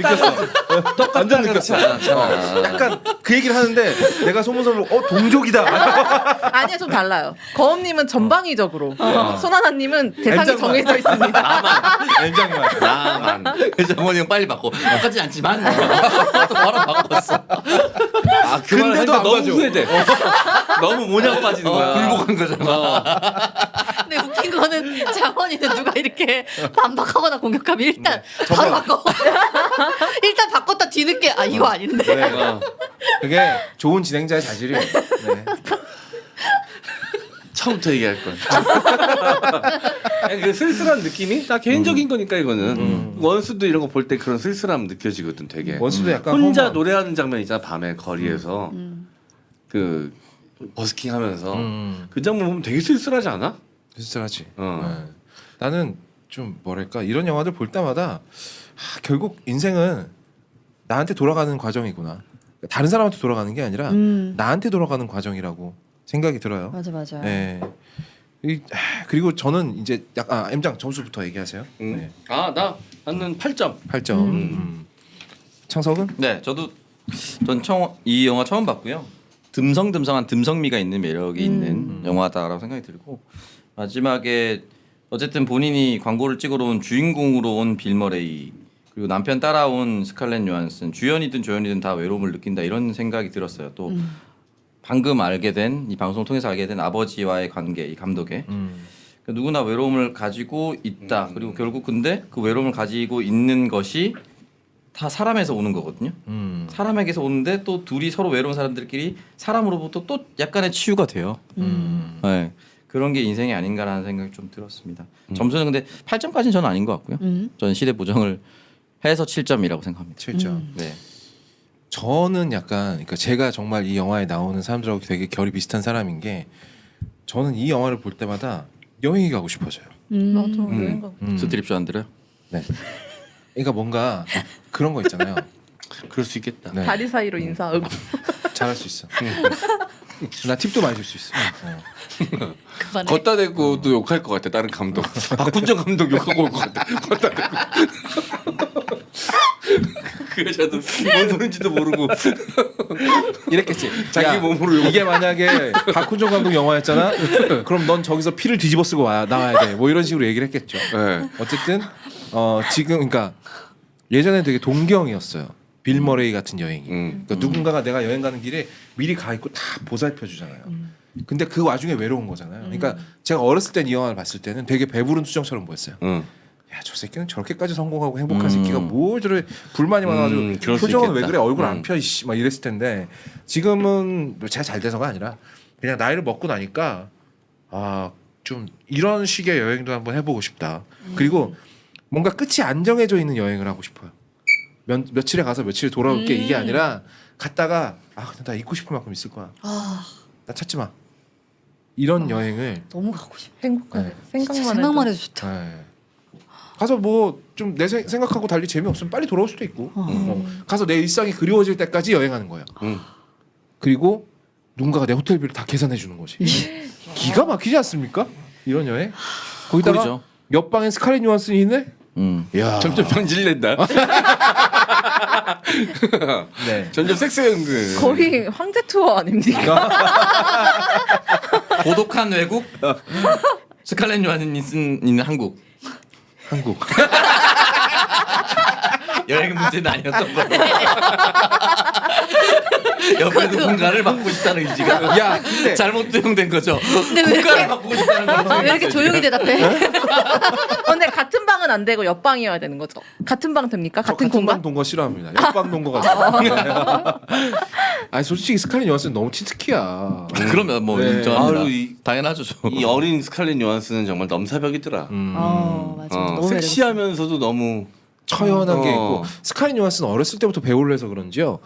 완전 느꼈어. 약간 그 얘기를 하는데 내가 소문서로 동족이다. 아니야 좀 달라요. 거음님은 전방위적으로, 손하나님은 대상이 M장만. 정해져 있습니다. 엔장만. 나만. 그래서 어머니 형 빨리 바꿔. 똑같지 않지만 또 바로 바꿨어. 그 말을 근데도 하니까 안 너무 맞아. 후회돼. 너무 모냥 빠지는 거야. 굴복한 거잖아. 근데 웃긴 거는 장원이는 누가 이렇게 반박하거나 공격하면 일단 바로 바꿔. 일단 바꿨다 뒤늦게 이거 아닌데. 네. 그게 좋은 진행자의 자질이에요. 네. 처음부터 얘기할 걸. 그 쓸쓸한 느낌이 나 개인적인 거니까 이거는 원수도 이런 거 볼 때 그런 쓸쓸함 느껴지거든 되게. 원수도 약간 혼자 험한. 노래하는 장면 있잖아 밤에 거리에서 그 버스킹하면서 그 장면 보면 되게 쓸쓸하지 않아? 비슷하지. 어. 네. 나는 좀 뭐랄까 이런 영화들 볼 때마다 결국 인생은 나한테 돌아가는 과정이구나. 다른 사람한테 돌아가는 게 아니라 나한테 돌아가는 과정이라고 생각이 들어요. 맞아 맞아. 네. 그리고 저는 이제 약간 M장 점수부터 얘기하세요. 네. 나는 8점. 8점. 창석은? 네, 전 이 영화 처음 봤고요. 듬성듬성한 듬성미가 있는 매력이 있는 영화다라고 생각이 들고 마지막에 어쨌든 본인이 광고를 찍으러 온 주인공으로 온 빌 머레이 그리고 남편 따라온 스칼렛 요한슨 주연이든 조연이든 다 외로움을 느낀다 이런 생각이 들었어요. 또 방금 알게 된 이 방송을 통해서 알게 된 아버지와의 관계 이 감독의 그러니까 누구나 외로움을 가지고 있다. 그리고 결국 근데 그 외로움을 가지고 있는 것이 다 사람에서 오는 거거든요. 사람에게서 오는데 또 둘이 서로 외로운 사람들끼리 사람으로부터 또 약간의 치유가 돼요. 네. 그런 게 인생이 아닌가라는 생각이 좀 들었습니다. 점수는 근데 8점까지는 저는 아닌 것 같고요. 저는 시대 보정을 해서 7점이라고 생각합니다. 7점. 네. 저는 약간 그러니까 제가 정말 이 영화에 나오는 사람들하고 되게 결이 비슷한 사람인 게 저는 이 영화를 볼 때마다 여행이 가고 싶어져요. 나도 여행 가고. 스트립 쇼 안 들어요? 네. 그러니까 뭔가 그런 거 있잖아요. 그럴 수 있겠다. 네. 다리 사이로 인사하고. 잘할 수 있어. 나 팁도 많이 줄 수 있어. 그만해. 걷다 대고도 욕할 것 같아 다른 감독. 박훈정 감독 욕하고 올 것 같아. 걷다 대고. 그 여자도 뭔 소린지도 모르고 이랬겠지. 자기 야, 몸으로 욕. 이게 만약에 박훈정 감독 영화였잖아. 그럼 넌 저기서 피를 뒤집어 쓰고 나와야 돼. 뭐 이런 식으로 얘기를 했겠죠. 네. 어쨌든 지금 그러니까 예전에 되게 동경이었어요. 빌 머레이 같은 여행이. 그러니까 누군가가 내가 여행 가는 길에 미리 가 있고 다 보살펴 주잖아요. 근데 그 와중에 외로운 거잖아요. 그러니까 제가 어렸을 때 이 영화를 봤을 때는 되게 배부른 수정처럼 보였어요. 야, 저 새끼는 저렇게까지 성공하고 행복한 새끼가 뭐 저래 불만이 많아가지고 그럴 수 표정은 왜 있겠다. 그래 얼굴 안 펴 이씨 막 이랬을 텐데 지금은 뭐 제가 잘 돼서가 아니라 그냥 나이를 먹고 나니까 좀 이런 식의 여행도 한번 해보고 싶다. 그리고 뭔가 끝이 안 정해져 있는 여행을 하고 싶어요. 며칠에 가서 며칠에 돌아올게 이게 아니라 갔다가 그냥 나 있고 싶은 만큼 있을 거야. 나 찾지 마. 이런 여행을 너무 가고 싶어. 행복하네. 네. 생각만 해도. 생각만 해도 좋다. 네. 가서 뭐 좀 내 생각하고 달리 재미없으면 빨리 돌아올 수도 있고 가서 내 일상이 그리워질 때까지 여행하는 거예요. 그리고 누군가가 내 호텔비를 다 계산해 주는 거지. 기가 막히지 않습니까? 이런 여행? 거기다가 꿀이죠. 옆방에 스칼렛 요한슨이 있네? 야. 점점 변질된다. 네. 점점 섹스연극. 거의 황제 투어 아닙니까? 고독한 외국 스칼렛 요한슨 있는 한국. 여행 문제는 아니었던 거예요. 옆에 누군가를 바꾸고 싶다는 의지가 야, 근데 잘못 투영된 거죠. 근데 왜 국가를 이렇게 바꾸고 싶다는 거죠. 왜 이렇게 조용히 대답해? 근데 같은 방은 안 되고 옆방이어야 되는 거죠. 같은 방 됩니까? 저 같은 방 공간? 동거 싫어합니다. 옆방 동거가 좋아요. 아니 솔직히 스칼렛 요한슨 너무 치트키야. 그러면 뭐 네. 인정합니다. 아유, 이- 당연하죠. 이 어린 스칼렛 요한슨은 정말 넘사벽이더라. 맞아. 너무 섹시하면서도 너무 처연한 게 있고 스칼렛 요한슨 어렸을 때부터 배우를 해서 그런지요.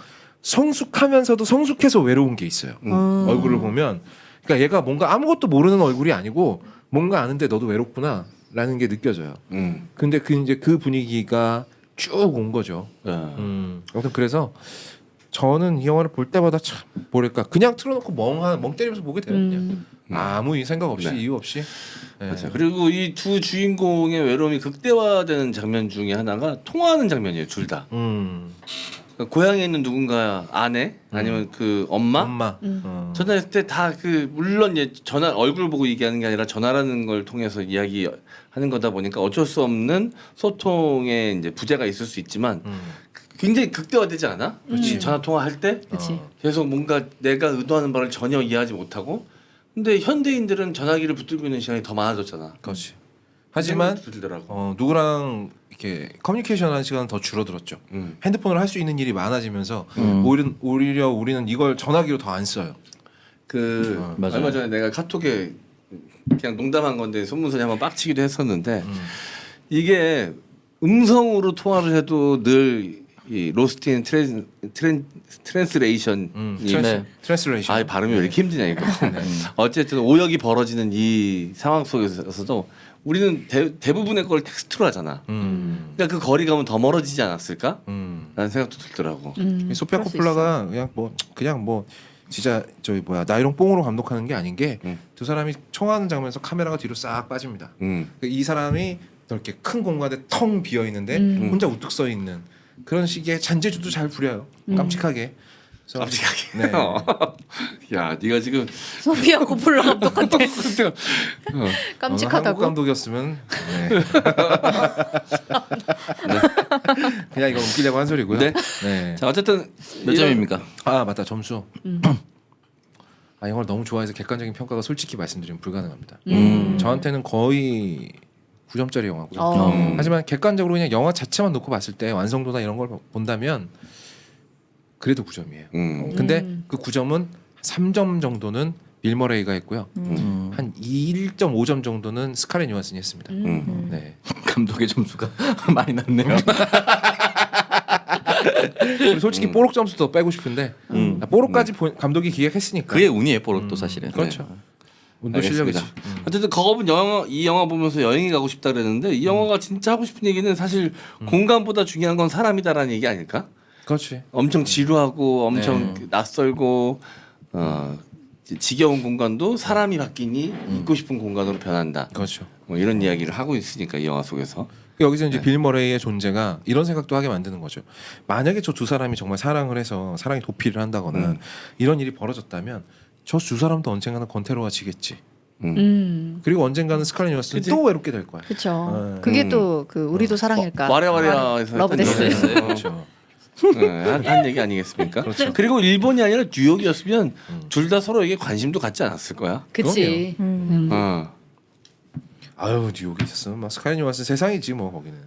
성숙하면서도 성숙해서 외로운 게 있어요. 얼굴을 보면 그러니까 얘가 뭔가 아무것도 모르는 얼굴이 아니고 뭔가 아는데 너도 외롭구나라는 게 느껴져요. 근데 이제 그 분위기가 쭉 온 거죠. 아무튼 그래서 저는 이 영화를 볼 때마다 참 뭐랄까 그냥 틀어놓고 멍 때리면서 보게 돼요. 그냥. 아무 생각 없이 네. 이유 없이. 네. 맞아요. 그리고 이 두 주인공의 외로움이 극대화되는 장면 중에 하나가 통화하는 장면이에요. 둘 다. 그러니까 고향에 있는 누군가 아내 아니면 그 엄마 엄마. 전화했을 때 다 그 물론 이제 전화 얼굴 보고 얘기하는 게 아니라 전화라는 걸 통해서 이야기하는 거다 보니까 어쩔 수 없는 소통에 이제 부재가 있을 수 있지만 굉장히 극대화되지 않아? 전화 통화할 때 그렇지. 계속 뭔가 내가 의도하는 바를 전혀 이해하지 못하고 근데 현대인들은 전화기를 붙들고 있는 시간이 더 많아졌잖아. 그렇지. 하지만 들더라고. 누구랑 이렇게 커뮤니케이션하는 시간은 더 줄어들었죠. 핸드폰으로 할 수 있는 일이 많아지면서 오히려 우리는 이걸 전화기로 더 안 써요. 그 맞아요. 얼마 전에 내가 카톡에 그냥 농담한 건데 손문선이 한번 빡치기도 했었는데 이게 음성으로 통화를 해도 늘 이 로스트 인 트랜스레이션이 네. 트랜스레이션. 아 발음이 왜 이렇게 힘드냐 이거. 어쨌든 오역이 벌어지는 이 상황 속에서도 우리는 대부분의 걸 텍스트로 하잖아. 그러니까 그 거리감은 더 멀어지지 않았을까? 라는 생각도 들더라고. 소피아 그럴 수 코플라가 그냥 뭐 진짜 저기 나이롱 뽕으로 감독하는 게 아닌 게 두 사람이 청하는 장면에서 카메라가 뒤로 싹 빠집니다. 이 사람이 이렇게 큰 공간에 텅 비어 있는데 혼자 우뚝 서 있는 그런 식의 잔재주도 잘 부려요. 깜찍하게. 그래서 깜찍하게. 네. 야, 네가 지금 소피아 코폴라 감독한테 한국 깜찍하다고. 감독이었으면 네. 그냥 이거 웃기려고 한 소리고요. 네. 네. 자 어쨌든 몇 점입니까? 아 맞다 점수. 아 영화를 너무 좋아해서 객관적인 평가가 솔직히 말씀드리면 불가능합니다. 저한테는 거의 9점짜리 영화고요. 하지만 객관적으로 그냥 영화 자체만 놓고 봤을 때 완성도나 이런 걸 본다면 그래도 9점이에요. 근데 그 9점은 3점 정도는 빌 머레이가 했고요. 한 1.5점 정도는 스칼렛 요한슨이 했습니다. 네. 감독의 점수가 많이 낮네요. 그리고 솔직히 뽀록 점수도 빼고 싶은데 뽀록까지 감독이 기획했으니까. 그게 운이에요, 뽀록도 사실은. 그렇죠. 네. 운도 실력이지. 어쨌든 거업은 이 영화 보면서 여행이 가고 싶다 그랬는데 이 영화가 진짜 하고 싶은 얘기는 사실 공간보다 중요한 건 사람이다라는 얘기 아닐까? 그렇지. 엄청 지루하고 엄청 낯설고 지겨운 공간도 사람이 바뀌니 있고 싶은 공간으로 변한다. 그렇죠. 뭐 이런 이야기를 하고 있으니까 이 영화 속에서. 여기서 이제 빌 머레이의 존재가 이런 생각도 하게 만드는 거죠. 만약에 저 두 사람이 정말 사랑을 해서 사랑이 도피를 한다거나 이런 일이 벌어졌다면 저 두 사람도 언젠가는 권태로가 지겠지. 그리고 언젠가는 스칼렛 요한슨은 또 외롭게 될 거야. 그렇죠. 그게 또 그 우리도 사랑일까. 와랴와랴에서 러브데스. 했던 그렇죠. 한 얘기 아니겠습니까? 그렇죠. 그리고 일본이 아니라 뉴욕이었으면 둘 다 서로에게 관심도 갖지 않았을 거야. 그치. 어. 아유 뉴욕에 있었으면 막 스칼렛 요한슨 세상이지 뭐 거기는.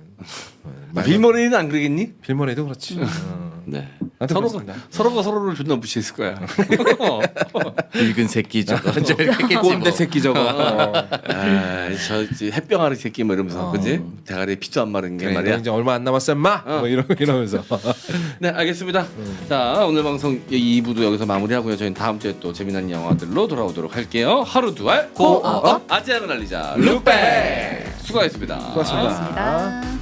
빌 머레이는 안 그러겠니? 빌 머레이도 그렇지. 네. 하여튼 그렇습니다. 서로가 서로를 존나 무시했을 거야. 늙은 새끼 저거. 꼰대 새끼 저거. 아, 저 햇병아리 새끼 뭐 이러면서 그지? 대가리에 피도 안 마른 게 그래, 말이야. 너 이제 얼마 안 남았어 인마. 뭐 이러면서. 네, 알겠습니다. 자, 오늘 방송 2부도 여기서 마무리하고요. 저희는 다음 주에 또 재미난 영화들로 돌아오도록 할게요. 하루 두알 고어업 아지아를 날리자 룩백 수고하셨습니다. 고맙습니다. 고맙습니다.